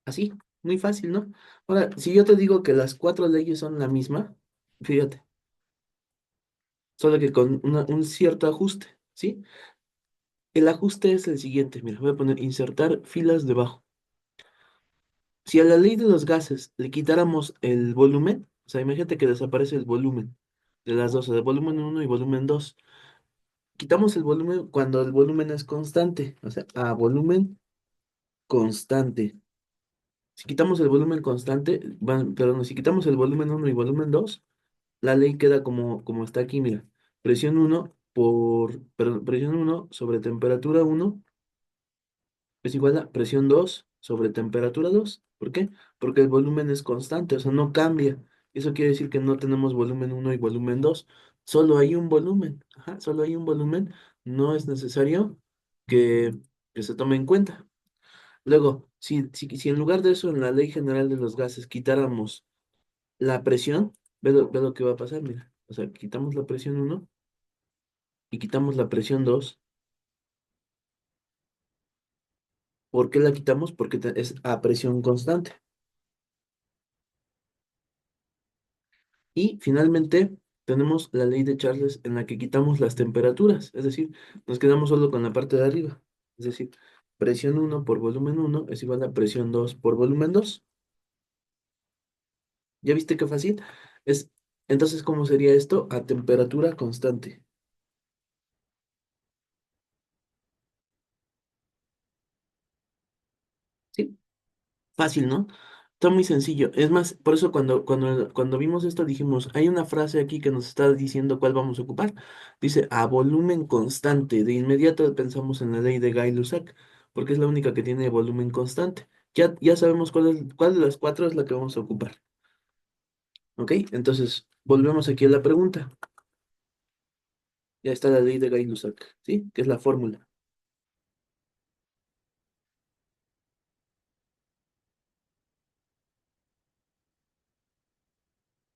Así, muy fácil, ¿no? Ahora, si yo te digo que las cuatro leyes son la misma, fíjate, solo que con un cierto ajuste, ¿sí? El ajuste es el siguiente, mira, voy a poner insertar filas debajo. Si a la ley de los gases le quitáramos el volumen, o sea, imagínate que desaparece el volumen de las dos, o de volumen uno y volumen 2. Quitamos el volumen cuando el volumen es constante, o sea, a volumen constante. Si quitamos el volumen constante, perdón, si quitamos el volumen uno y volumen 2, la ley queda como está aquí, mira. Presión uno perdón, presión uno sobre temperatura uno es igual a presión 2 sobre temperatura 2. ¿Por qué? Porque el volumen es constante, o sea, no cambia. Eso quiere decir que no tenemos volumen uno y volumen 2. Solo hay un volumen. Ajá, solo hay un volumen. No es necesario que, que se tome en cuenta. Luego, si en lugar de eso en la ley general de los gases quitáramos la presión, ve lo que va a pasar, mira. O sea, quitamos la presión uno y quitamos la presión 2. ¿Por qué la quitamos? Porque es a presión constante. Y finalmente tenemos la ley de Charles en la que quitamos las temperaturas, es decir, nos quedamos solo con la parte de arriba. Es decir, presión uno por volumen uno es igual a presión 2 por volumen 2. ¿Ya viste qué fácil? Es, entonces, ¿cómo sería esto? A temperatura constante. ¿Sí? Fácil, ¿no? Está muy sencillo. Es más, por eso cuando vimos esto dijimos, hay una frase aquí que nos está diciendo cuál vamos a ocupar. Dice, a volumen constante. De inmediato pensamos en la ley de Gay-Lussac, porque es la única que tiene volumen constante. Ya sabemos cuál de las cuatro es la que vamos a ocupar. ¿Ok? Entonces, volvemos aquí a la pregunta. Ya está la ley de Gay-Lussac, ¿sí? Que es la fórmula.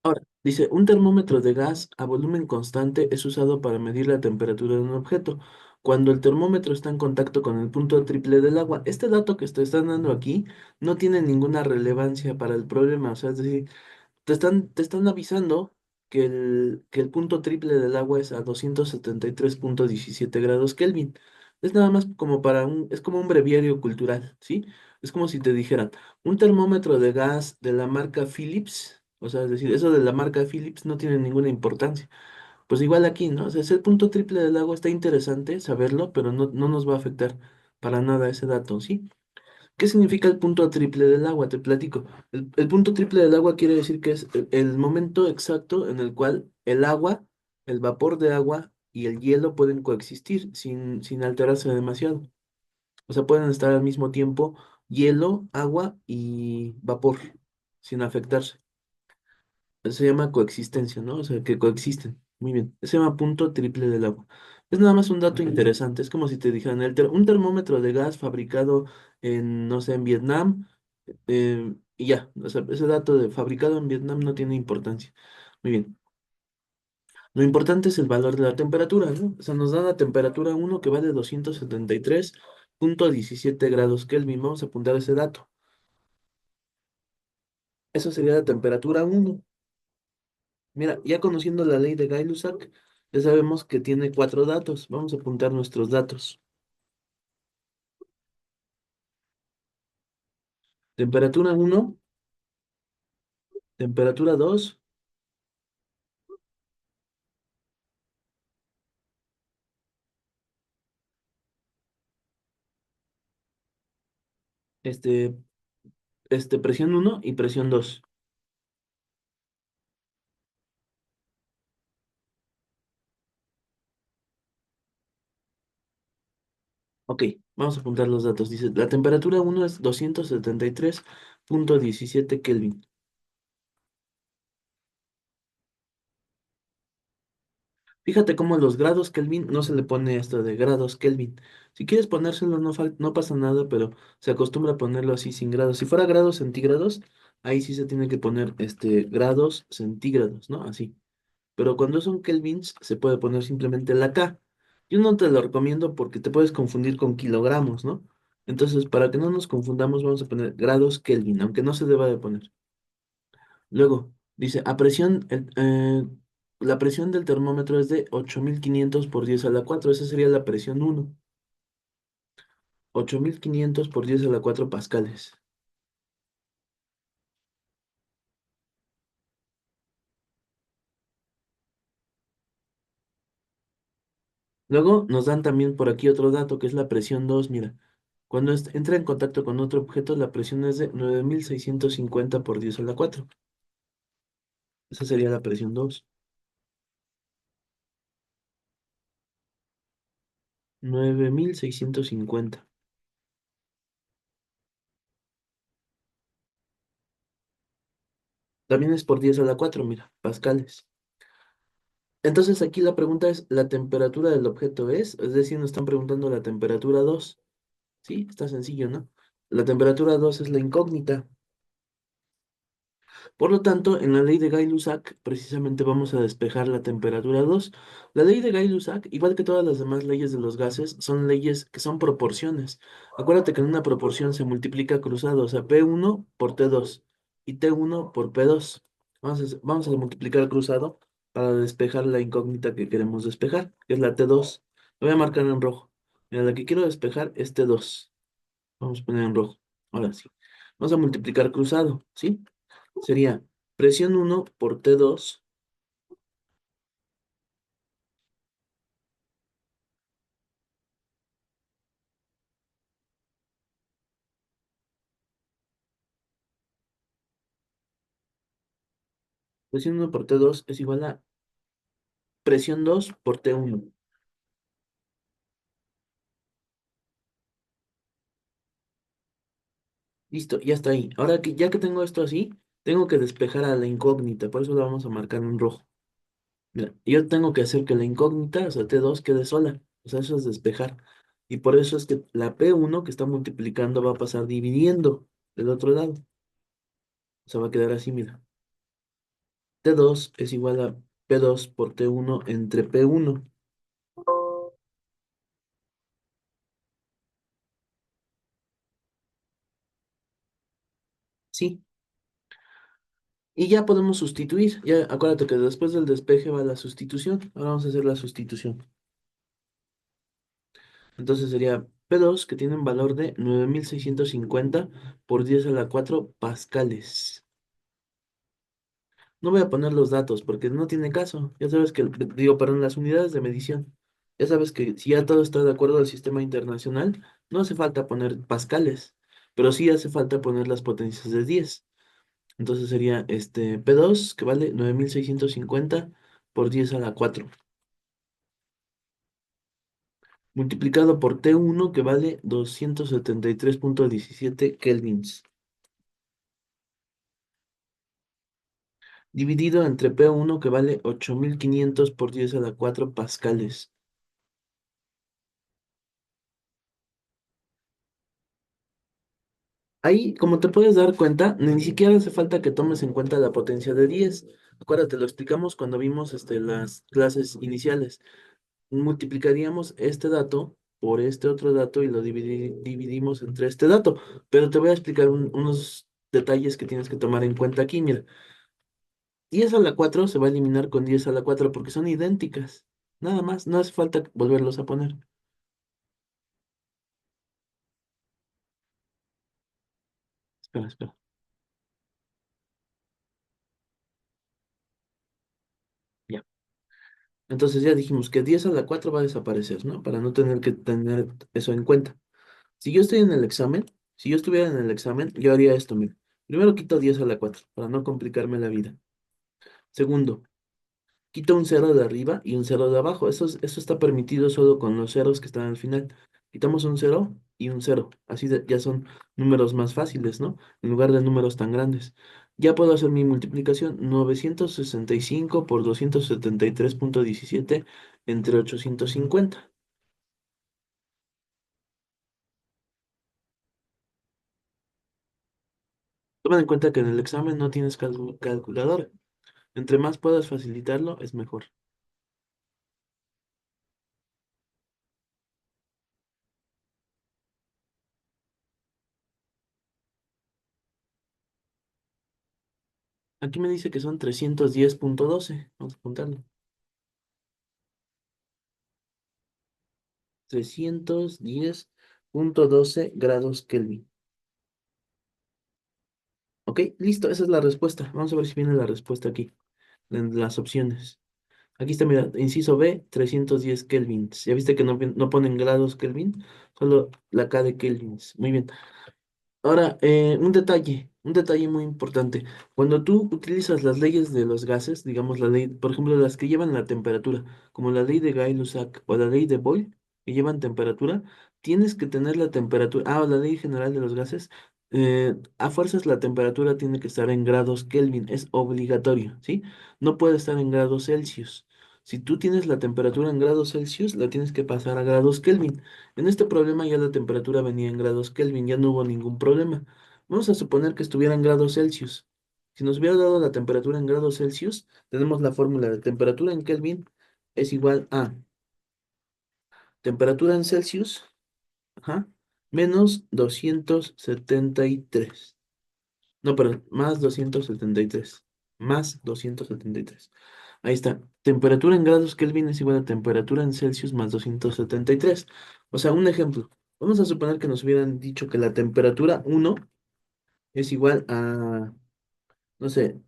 Ahora, dice, un termómetro de gas a volumen constante es usado para medir la temperatura de un objeto. Cuando el termómetro está en contacto con el punto triple del agua, este dato que te están dando aquí no tiene ninguna relevancia para el problema. O sea, es decir, te están avisando que el punto triple del agua es a 273,17 grados Kelvin. Es nada más como es como un breviario cultural, ¿sí? Es como si te dijeran, un termómetro de gas de la marca Philips, o sea, es decir, eso de la marca Philips no tiene ninguna importancia. Pues igual aquí, ¿no? O sea, ese punto triple del agua está interesante saberlo, pero no nos va a afectar para nada ese dato, ¿sí? ¿Qué significa el punto triple del agua? Te platico. El punto triple del agua quiere decir que es el momento exacto en el cual el agua, el vapor de agua y el hielo pueden coexistir sin alterarse demasiado. O sea, pueden estar al mismo tiempo hielo, agua y vapor sin afectarse. Eso se llama coexistencia, ¿no? O sea, que coexisten. Muy bien. Eso se llama punto triple del agua. Es nada más un dato interesante. Es como si te dijeran, un termómetro de gas fabricado en, no sé, en Vietnam, y ya. O sea, ese dato de fabricado en Vietnam no tiene importancia. Muy bien. Lo importante es el valor de la temperatura, ¿no? O sea, nos da la temperatura uno que va de 273,17 grados Kelvin. Vamos a apuntar ese dato. Eso sería la temperatura uno. Mira, ya conociendo la ley de Gay-Lussac, ya sabemos que tiene cuatro datos. Vamos a apuntar nuestros datos. Temperatura uno, temperatura 2, este, presión uno y presión 2. Ok, vamos a apuntar los datos. Dice, la temperatura uno es 273,17 Kelvin. Fíjate cómo los grados Kelvin no se le pone esto de grados Kelvin. Si quieres ponérselo no pasa nada, pero se acostumbra a ponerlo así sin grados. Si fuera grados centígrados, ahí sí se tiene que poner grados centígrados, ¿no? Así. pero cuando son kelvins se puede poner simplemente la K. Yo no te lo recomiendo porque te puedes confundir con kilogramos, ¿no? Entonces, para que no nos confundamos, vamos a poner grados Kelvin, aunque no se deba de poner. Luego, dice, la presión del termómetro es de 8500 por 10 a la 4. Esa sería la presión 1. 8500 por 10 a la 4 pascales. Luego nos dan también por aquí otro dato que es la presión 2. Mira, cuando entra en contacto con otro objeto, la presión es de 9650 por 10 a la 4. Esa sería la presión 2. 9650. También es por 10 a la 4, mira, pascales. Entonces aquí la pregunta es, ¿la temperatura del objeto es decir, nos están preguntando la temperatura 2. Sí, está sencillo, ¿no? La temperatura 2 es la incógnita. Por lo tanto, en la ley de Gay-Lussac, precisamente vamos a despejar la temperatura 2. La ley de Gay-Lussac, igual que todas las demás leyes de los gases, son leyes que son proporciones. Acuérdate que en una proporción se multiplica cruzado, o sea, P1 por T2 y T1 por P2. Vamos a multiplicar cruzado para despejar la incógnita que queremos despejar, que es la T2. Lo voy a marcar en rojo. Mira, la que quiero despejar es T2. Vamos a poner en rojo. Ahora sí. Vamos a multiplicar cruzado, ¿sí? Sería presión 1 por T2. Presión 1 por T2 es igual a presión 2 por T1. Listo, ya está ahí. Ahora que ya que tengo esto así, tengo que despejar a la incógnita, por eso la vamos a marcar en rojo. Mira, yo tengo que hacer que la incógnita, o sea, T2 quede sola. O sea, eso es despejar. Y por eso es que la P1 que está multiplicando va a pasar dividiendo del otro lado. O sea, va a quedar así, mira. T2 es igual a P2 por T1 entre P1. Sí. Y ya podemos sustituir. Ya acuérdate que después del despeje va la sustitución. Ahora vamos a hacer la sustitución. Entonces sería P2 que tiene un valor de 9650 por 10 a la 4 pascales. No voy a poner los datos porque no tiene caso. Ya sabes que, digo, perdón, las unidades de medición. Ya sabes que si ya todo está de acuerdo al sistema internacional, no hace falta poner pascales, pero sí hace falta poner las potencias de 10. Entonces sería este P2 que vale 9650 por 10 a la 4 multiplicado por T1 que vale 273,17 kelvins, dividido entre P1 que vale 8500 por 10 a la 4 pascales. Ahí, como te puedes dar cuenta, ni siquiera hace falta que tomes en cuenta la potencia de 10. Acuérdate, lo explicamos cuando vimos las clases iniciales. Multiplicaríamos este dato por este otro dato y lo dividimos entre este dato. Pero te voy a explicar unos detalles que tienes que tomar en cuenta aquí. Mira, 10 a la 4 se va a eliminar con 10 a la 4 porque son idénticas. Nada más, no hace falta volverlos a poner. Espera, espera. Ya. Entonces ya dijimos que 10 a la 4 va a desaparecer, ¿no? Para no tener que tener eso en cuenta. Si yo estoy en el examen, si yo estuviera en el examen, yo haría esto, mira. Primero quito 10 a la 4 para no complicarme la vida. Segundo, quito un cero de arriba y un cero de abajo. Eso está permitido solo con los ceros que están al final. Quitamos un cero y un cero. Así ya son números más fáciles, ¿no? En lugar de números tan grandes. Ya puedo hacer mi multiplicación. 965 por 273,17 entre 850. Toma en cuenta que en el examen no tienes calculadora. Entre más puedas facilitarlo, es mejor. Aquí me dice que son 310,12. Vamos a apuntarlo. 310,12 grados Kelvin. Ok, listo, esa es la respuesta. Vamos a ver si viene la respuesta aquí, en las opciones. Aquí está, mira, inciso B, 310 kelvins. ¿Ya viste que no ponen grados Kelvin? Solo la K de kelvins. Muy bien. Ahora, un detalle muy importante. Cuando tú utilizas las leyes de los gases, digamos la ley, por ejemplo, las que llevan la temperatura, como la ley de Gay-Lussac o la ley de Boyle, que llevan temperatura, tienes que tener la temperatura, o la ley general de los gases, a fuerzas la temperatura tiene que estar en grados Kelvin, es obligatorio, ¿sí? No puede estar en grados Celsius. Si tú tienes la temperatura en grados Celsius, la tienes que pasar a grados Kelvin. En este problema ya la temperatura venía en grados Kelvin, ya no hubo ningún problema. Vamos a suponer que estuviera en grados Celsius. Si nos hubiera dado la temperatura en grados Celsius, tenemos la fórmula de temperatura en Kelvin es igual a temperatura en Celsius, ajá, menos 273. No, perdón, más 273. Más 273. Ahí está. Temperatura en grados Kelvin es igual a temperatura en Celsius más 273. O sea, un ejemplo. Vamos a suponer que nos hubieran dicho que la temperatura 1 es igual a, no sé,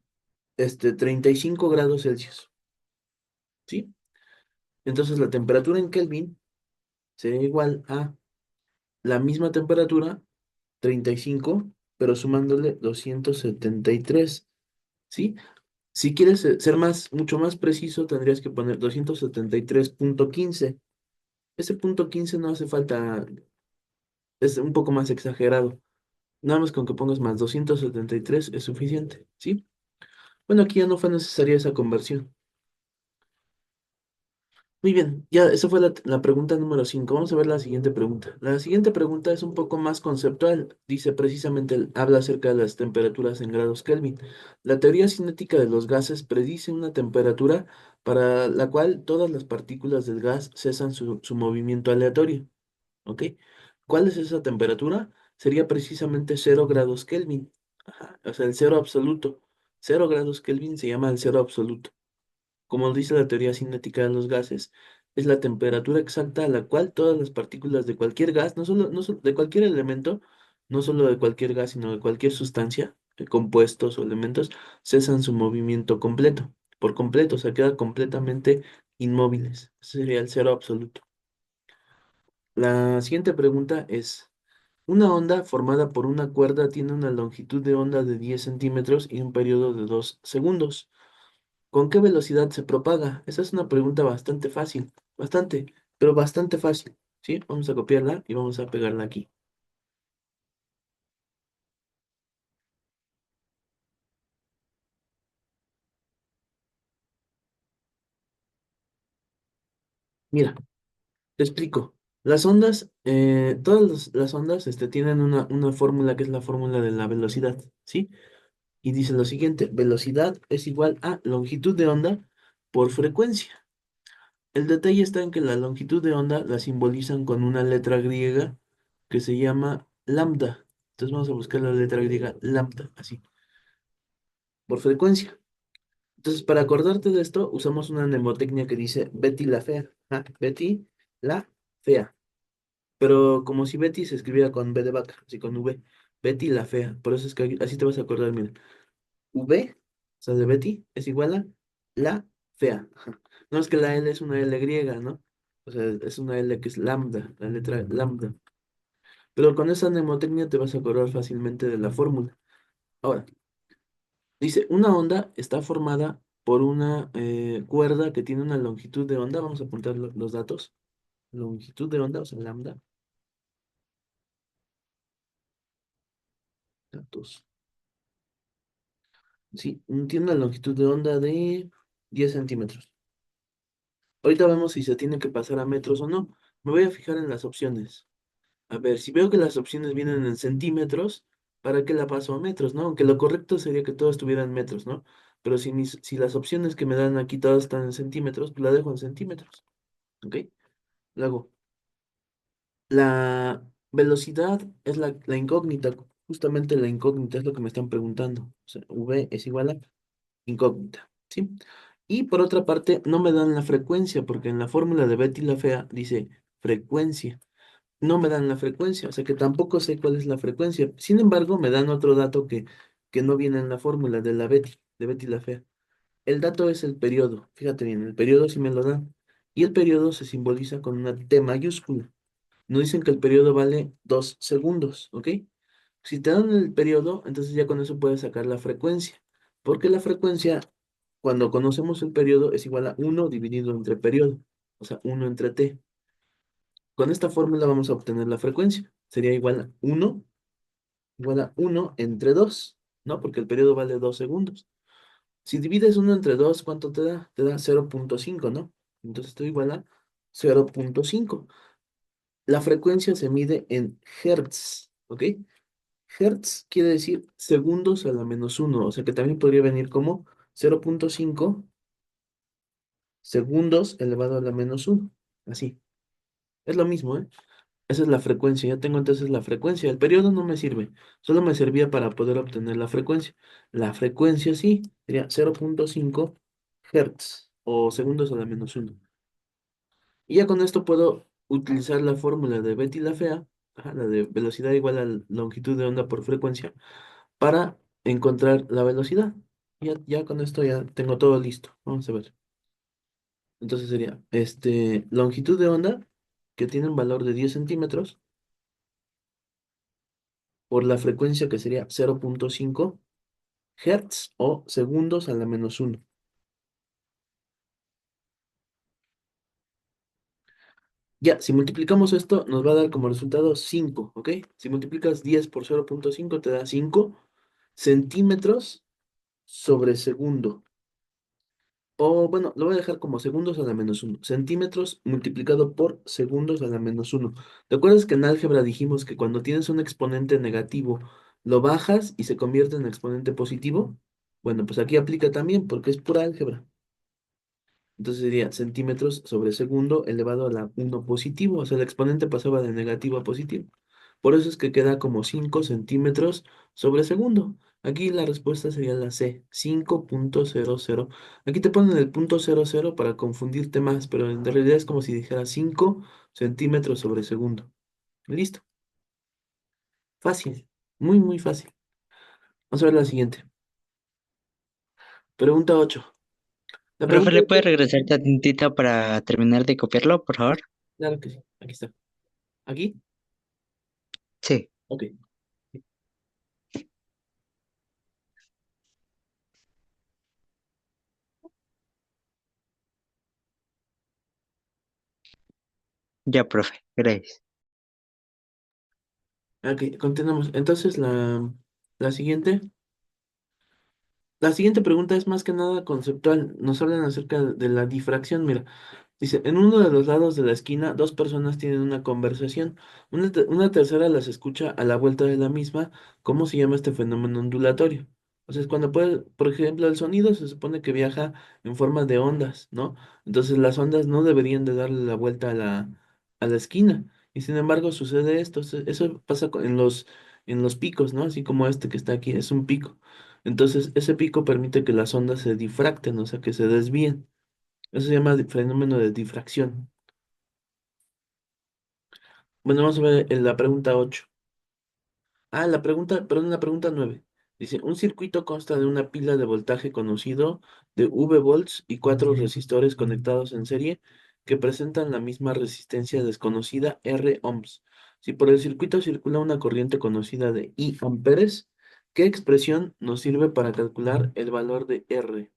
35 grados Celsius. ¿Sí? Entonces la temperatura en Kelvin sería igual a la misma temperatura, 35, pero sumándole 273. ¿Sí? Si quieres ser mucho más preciso, tendrías que poner 273,15. Ese punto 15 no hace falta, es un poco más exagerado. Nada más con que pongas más 273 es suficiente, ¿sí? Bueno, aquí ya no fue necesaria esa conversión. Muy bien, ya esa fue la pregunta número 5. Vamos a ver la siguiente pregunta. La siguiente pregunta es un poco más conceptual. Dice precisamente, habla acerca de las temperaturas en grados Kelvin. La teoría cinética de los gases predice una temperatura para la cual todas las partículas del gas cesan su movimiento aleatorio. ¿Ok? ¿Cuál es esa temperatura? Sería precisamente 0 grados Kelvin. Ajá, o sea, el cero absoluto. 0 grados Kelvin se llama el cero absoluto. Como dice la teoría cinética de los gases, es la temperatura exacta a la cual todas las partículas de cualquier gas, no solo de cualquier elemento, no solo de cualquier gas, sino de cualquier sustancia, compuestos o elementos, cesan su movimiento completo, por completo, o sea, quedan completamente inmóviles. Ese sería el cero absoluto. La siguiente pregunta es, una onda formada por una cuerda tiene una longitud de onda de 10 centímetros y un periodo de 2 segundos. ¿Con qué velocidad se propaga? Esa es una pregunta bastante fácil, bastante, pero bastante fácil. ¿Sí? Vamos a copiarla y vamos a pegarla aquí. Mira, te explico. Las ondas, todas las ondas tienen una fórmula que es la fórmula de la velocidad, ¿sí? Y dice lo siguiente, velocidad es igual a longitud de onda por frecuencia. El detalle está en que la longitud de onda la simbolizan con una letra griega que se llama lambda. Entonces vamos a buscar la letra griega lambda, así, por frecuencia. Entonces, para acordarte de esto, usamos una mnemotecnia que dice Betty la fea. Betty la fea. Pero como si Betty se escribiera con B de vaca, así con V. Betty la fea. Por eso es que así te vas a acordar, mira. V, o sea, de Betty, es igual a la fea. Ajá. No es que la L es una L griega, ¿no? O sea, es una L que es lambda, la letra lambda. Pero con esa mnemotecnia te vas a acordar fácilmente de la fórmula. Ahora, dice, una onda está formada por una cuerda que tiene una longitud de onda. Vamos a apuntar los datos. Longitud de onda, o sea, lambda. Datos. Sí, tiene una longitud de onda de 10 centímetros. Ahorita vemos si se tiene que pasar a metros o no. Me voy a fijar en las opciones. A ver, si veo que las opciones vienen en centímetros, ¿para qué la paso a metros, no? Aunque lo correcto sería que todo estuviera en metros, ¿no? pero si las opciones que me dan aquí todas están en centímetros, pues la dejo en centímetros, ¿ok? Luego, la velocidad es la incógnita, justamente la incógnita es lo que me están preguntando. O sea, v es igual a incógnita, ¿sí? Y por otra parte, no me dan la frecuencia, porque en la fórmula de Betty la Fea dice frecuencia. No me dan la frecuencia, o sea que tampoco sé cuál es la frecuencia. Sin embargo, me dan otro dato que no viene en la fórmula de Betty la Fea. El dato es el periodo. Fíjate bien, el periodo sí me lo dan. Y el periodo se simboliza con una T mayúscula. Nos dicen que el periodo vale 2 segundos, ¿ok? Si te dan el periodo, entonces ya con eso puedes sacar la frecuencia. Porque la frecuencia, cuando conocemos el periodo, es igual a 1 dividido entre periodo. O sea, 1 entre t. Con esta fórmula vamos a obtener la frecuencia. Sería igual a 1 entre 2, ¿no? Porque el periodo vale 2 segundos. Si divides 1 entre 2, ¿cuánto te da? Te da 0,5, ¿no? Entonces esto igual a 0,5. La frecuencia se mide en hertz, ¿ok? Hertz quiere decir segundos a la -1, o sea que también podría venir como 0,5 segundos elevado a la -1. Así. Es lo mismo, ¿eh? Esa es la frecuencia. Ya tengo entonces la frecuencia. El periodo no me sirve. Solo me servía para poder obtener la frecuencia. La frecuencia sí sería 0,5 hertz o segundos a la -1. Y ya con esto puedo utilizar la fórmula de Betty la Fea, ajá, la de velocidad igual a longitud de onda por frecuencia, para encontrar la velocidad. Ya con esto ya tengo todo listo. Vamos a ver. Entonces sería longitud de onda, que tiene un valor de 10 centímetros, por la frecuencia que sería 0,5 hertz o segundos a la -1. Ya, si multiplicamos esto, nos va a dar como resultado 5, ¿ok? Si multiplicas 10 por 0,5 te da 5 centímetros sobre segundo. O bueno, lo voy a dejar como segundos a la -1. Centímetros multiplicado por segundos a la -1. ¿Te acuerdas que en álgebra dijimos que cuando tienes un exponente negativo, lo bajas y se convierte en exponente positivo? Bueno, pues aquí aplica también porque es pura álgebra. Entonces sería centímetros sobre segundo elevado a la 1 positivo. O sea, el exponente pasaba de negativo a positivo. Por eso es que queda como 5 centímetros sobre segundo. Aquí la respuesta sería la C, 5,00. Aquí te ponen el punto 00 para confundirte más, pero en realidad es como si dijera 5 centímetros sobre segundo. Listo. Fácil. Muy, muy fácil. Vamos a ver la siguiente. Pregunta 8. La Profe, pregunta ¿le puede 8. regresar tantito para terminar de copiarlo, por favor? Claro que sí. Aquí está. ¿Aquí? Sí, Ok. ya, profe. Gracias. Ok, continuamos. Entonces, la siguiente. La siguiente pregunta es más que nada conceptual. Nos hablan acerca de la difracción. Mira, dice, en uno de los lados de la esquina, dos personas tienen una conversación. Una tercera las escucha a la vuelta de la misma. ¿Cómo se llama este fenómeno ondulatorio? O sea, es cuando puede, por ejemplo, el sonido se supone que viaja en forma de ondas, ¿no? Entonces las ondas no deberían de darle la vuelta a la esquina. Y sin embargo sucede esto. Eso pasa en los picos, ¿no? Así como este que está aquí, es un pico. Entonces, ese pico permite que las ondas se difracten, o sea, que se desvíen. Eso se llama fenómeno de difracción. Bueno, vamos a ver en la pregunta 8. Perdón, la pregunta 9. Dice, un circuito consta de una pila de voltaje conocido de V volts y cuatro resistores conectados en serie que presentan la misma resistencia desconocida R ohms. Si por el circuito circula una corriente conocida de I amperes, ¿qué expresión nos sirve para calcular el valor de R?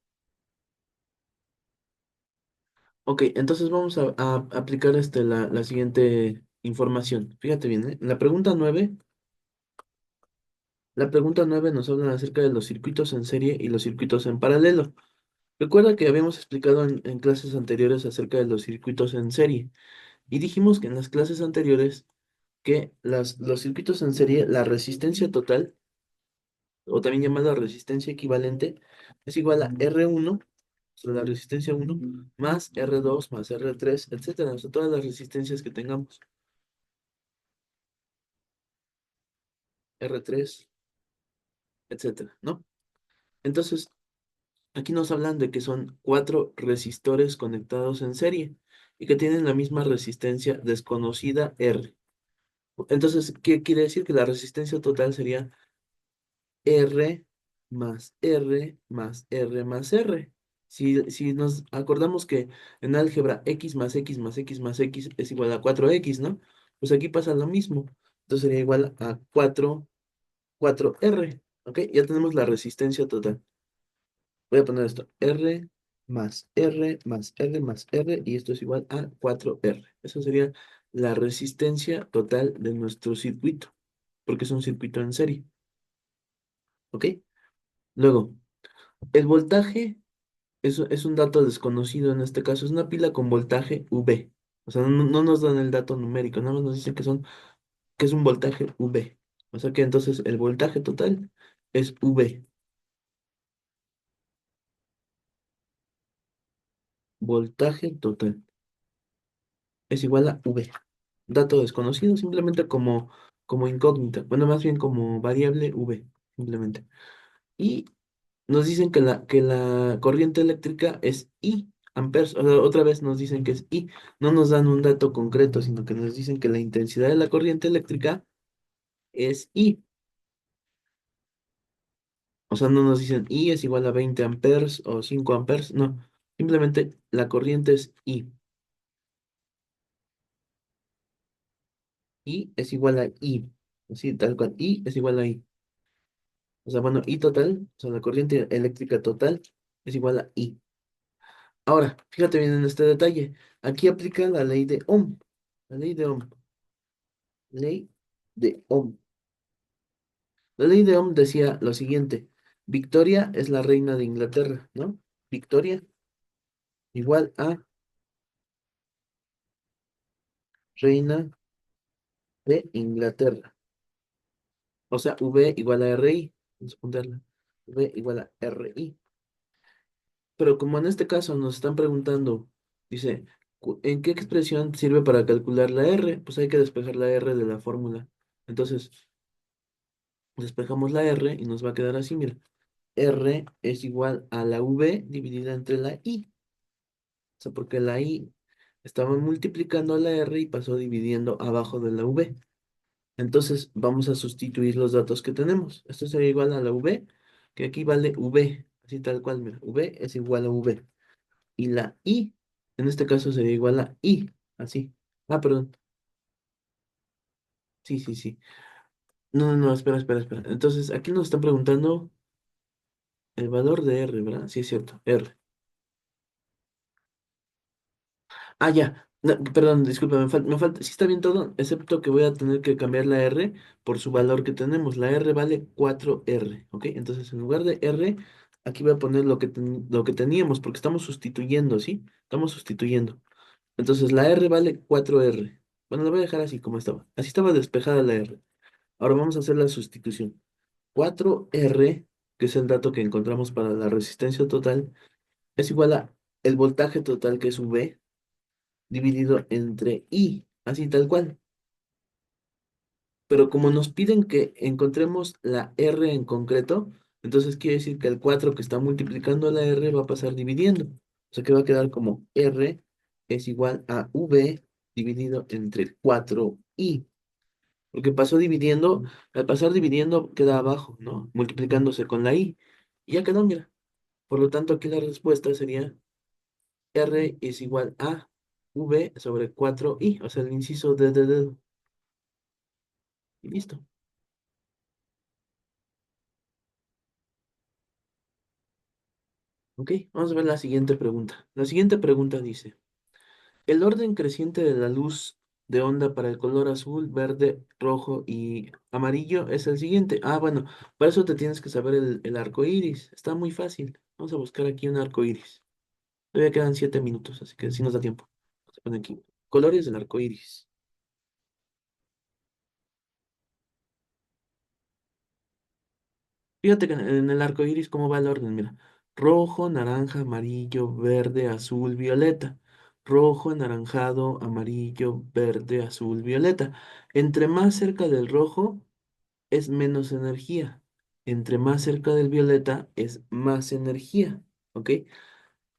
Ok, entonces vamos a aplicar la siguiente información. Fíjate bien, ¿eh? La pregunta 9 nos habla acerca de los circuitos en serie y los circuitos en paralelo. Recuerda que habíamos explicado en clases anteriores acerca de los circuitos en serie y dijimos que en las clases anteriores que los circuitos en serie, la resistencia total, o también llamada resistencia equivalente, es igual a R1, sobre la resistencia 1, más R2, más R3, etcétera. O sea, todas las resistencias que tengamos. R3, etcétera, ¿no? Entonces, aquí nos hablan de que son cuatro resistores conectados en serie y que tienen la misma resistencia desconocida R. Entonces, ¿qué quiere decir? Que la resistencia total sería R más R más R más R. Si nos acordamos que en álgebra X más X más X más X es igual a 4X, ¿no? Pues aquí pasa lo mismo. Entonces sería igual a 4R. ¿Ok? Ya tenemos la resistencia total. Voy a poner esto. R más R más R más R y esto es igual a 4R. Eso sería la resistencia total de nuestro circuito, porque es un circuito en serie. ¿Ok? Luego, el voltaje es un dato desconocido en este caso. Es una pila con voltaje V. O sea, no nos dan el dato numérico, nada más nos dicen que es un voltaje V. O sea que entonces el voltaje total es V. Voltaje total es igual a V. Dato desconocido, simplemente como incógnita. Bueno, más bien como variable V, simplemente. Y nos dicen que la corriente eléctrica es I amperes. O sea, otra vez nos dicen que es I. No nos dan un dato concreto, sino que nos dicen que la intensidad de la corriente eléctrica es I. O sea, no nos dicen I es igual a 20 amperes o 5 amperes. No, simplemente la corriente es I. I es igual a I. Así, tal cual. I es igual a I. O sea, bueno, I total, o sea, la corriente eléctrica total es igual a I. Ahora, fíjate bien en este detalle. Aquí aplica la ley de Ohm. La ley de Ohm. Ley de Ohm. La ley de Ohm decía lo siguiente. Victoria es la reina de Inglaterra, ¿no? Victoria igual a reina de Inglaterra. O sea, V igual a RI. Vamos a ponerla. V igual a RI. Pero como en este caso nos están preguntando, dice, ¿en qué expresión sirve para calcular la R? Pues hay que despejar la R de la fórmula. Entonces, despejamos la R y nos va a quedar así, mira. R es igual a la V dividida entre la I. O sea, porque la I estaba multiplicando a la R y pasó dividiendo abajo de la V. Entonces, vamos a sustituir los datos que tenemos. Esto sería igual a la V, que aquí vale V. Así tal cual, mira. V es igual a V. Y la I, en este caso sería igual a I, así. Ah, perdón. Sí, sí, sí. No, espera, espera, espera. Entonces, aquí nos están preguntando el valor de R, ¿verdad? Sí, es cierto, R. Ah, ya. No, perdón, disculpa, me falta, sí está bien todo, excepto que voy a tener que cambiar la R por su valor que tenemos. La R vale 4R, ¿ok? Entonces, en lugar de R, aquí voy a poner lo que teníamos, porque estamos sustituyendo, ¿sí? Estamos sustituyendo. Entonces, la R vale 4R. Bueno, la voy a dejar así como estaba. Así estaba despejada la R. Ahora vamos a hacer la sustitución. 4R, que es el dato que encontramos para la resistencia total, es igual a el voltaje total, que es V, dividido entre I, así tal cual. Pero como nos piden que encontremos la R en concreto, entonces quiere decir que el 4 que está multiplicando la R va a pasar dividiendo. O sea que va a quedar como R es igual a V dividido entre 4I. Porque pasó dividiendo, al pasar dividiendo queda abajo, ¿no? Multiplicándose con la I. Y ya quedó, mira. Por lo tanto, aquí la respuesta sería R es igual a V sobre 4I, o sea, el inciso D de dedo. Y listo. Ok, vamos a ver la siguiente pregunta. La siguiente pregunta dice, el orden creciente de la luz de onda para el color azul, verde, rojo y amarillo es el siguiente. Ah, bueno, para eso te tienes que saber el arco iris. Está muy fácil. Vamos a buscar aquí un arco iris. Todavía quedan 7 minutos, así que sí nos da tiempo. Se pone aquí. Colores del arco iris. Fíjate que en el arco iris, ¿cómo va el orden? Mira. Rojo, naranja, amarillo, verde, azul, violeta. Rojo, anaranjado, amarillo, verde, azul, violeta. Entre más cerca del rojo es menos energía. Entre más cerca del violeta es más energía. ¿Ok?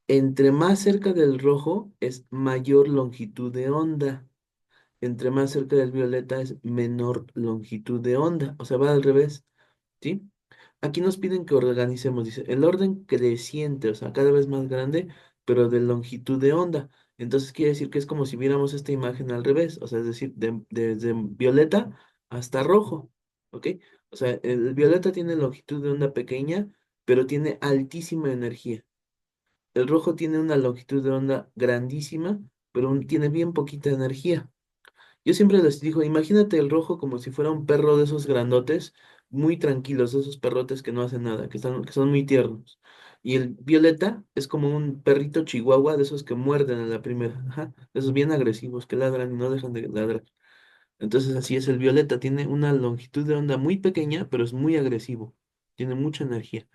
Entre más cerca del rojo es mayor longitud de onda. Entre más cerca del violeta es menor longitud de onda. O sea, va al revés. ¿Sí? Aquí nos piden que organicemos, dice, el orden creciente, o sea, cada vez más grande, pero de longitud de onda. Entonces quiere decir que es como si viéramos esta imagen al revés, o sea, es decir, desde violeta hasta rojo, ¿ok? O sea, el violeta tiene longitud de onda pequeña, pero tiene altísima energía. El rojo tiene una longitud de onda grandísima, pero tiene bien poquita energía. Yo siempre les digo, imagínate el rojo como si fuera un perro de esos grandotes, muy tranquilos, de esos perrotes que no hacen nada, que son muy tiernos. Y el violeta es como un perrito chihuahua de esos que muerden a la primera, ajá, de esos bien agresivos que ladran y no dejan de ladrar. Entonces así es el violeta, tiene una longitud de onda muy pequeña, pero es muy agresivo, tiene mucha energía.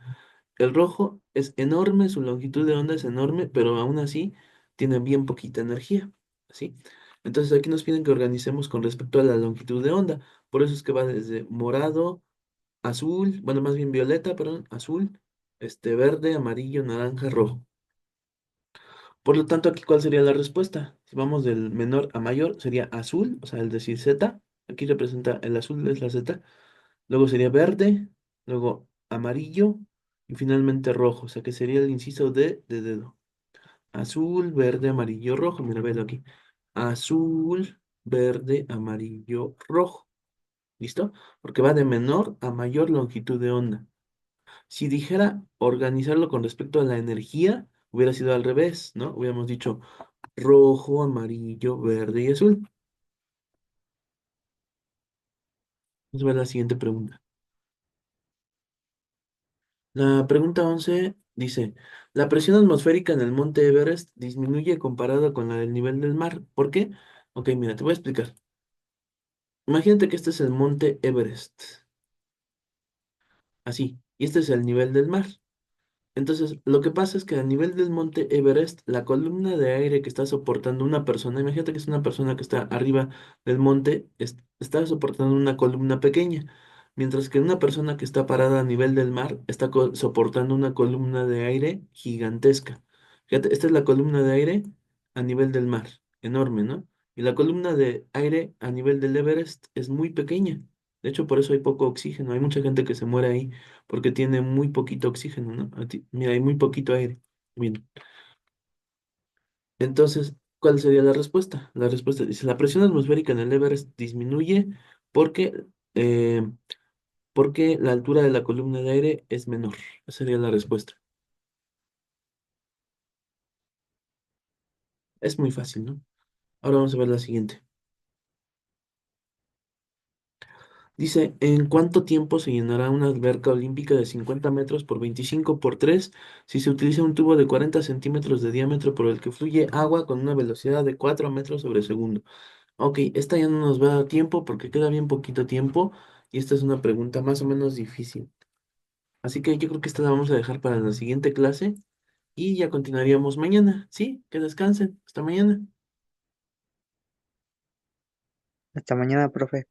El rojo es enorme, su longitud de onda es enorme, pero aún así tiene bien poquita energía, ¿sí? Entonces aquí nos piden que organicemos con respecto a la longitud de onda. Por eso es que va desde morado, azul, bueno, más bien violeta, perdón, azul, verde, amarillo, naranja, rojo. Por lo tanto, aquí, ¿cuál sería la respuesta? Si vamos del menor a mayor, sería azul, o sea, el decir Z. Aquí representa el azul, es la Z. Luego sería verde, luego amarillo y finalmente rojo, o sea que sería el inciso D de dedo. Azul, verde, amarillo, rojo. Mira, velo aquí. Azul, verde, amarillo, rojo. ¿Listo? Porque va de menor a mayor longitud de onda. Si dijera organizarlo con respecto a la energía, hubiera sido al revés, ¿no? Hubiéramos dicho rojo, amarillo, verde y azul. Vamos a ver la siguiente pregunta. La pregunta 11 dice, la presión atmosférica en el monte Everest disminuye comparada con la del nivel del mar. ¿Por qué? Ok, mira, te voy a explicar. Imagínate que este es el monte Everest, así, y este es el nivel del mar. Entonces, lo que pasa es que a nivel del monte Everest, la columna de aire que está soportando una persona, imagínate que es una persona que está arriba del monte, está soportando una columna pequeña, mientras que una persona que está parada a nivel del mar está soportando una columna de aire gigantesca. Fíjate, esta es la columna de aire a nivel del mar, enorme, ¿no? Y la columna de aire a nivel del Everest es muy pequeña. De hecho, por eso hay poco oxígeno. Hay mucha gente que se muere ahí porque tiene muy poquito oxígeno, ¿no? Mira, hay muy poquito aire. Bien. Entonces, ¿cuál sería la respuesta? La respuesta dice, la presión atmosférica en el Everest disminuye porque, eh, porque la altura de la columna de aire es menor. Esa sería la respuesta. Es muy fácil, ¿no? Ahora vamos a ver la siguiente. Dice, ¿en cuánto tiempo se llenará una alberca olímpica de 50 metros por 25 por 3 si se utiliza un tubo de 40 centímetros de diámetro por el que fluye agua con una velocidad de 4 metros sobre segundo? Ok, esta ya no nos va a dar tiempo porque queda bien poquito tiempo y esta es una pregunta más o menos difícil. Así que yo creo que esta la vamos a dejar para la siguiente clase y ya continuaríamos mañana. Sí, que descansen. Hasta mañana. Hasta mañana, profe.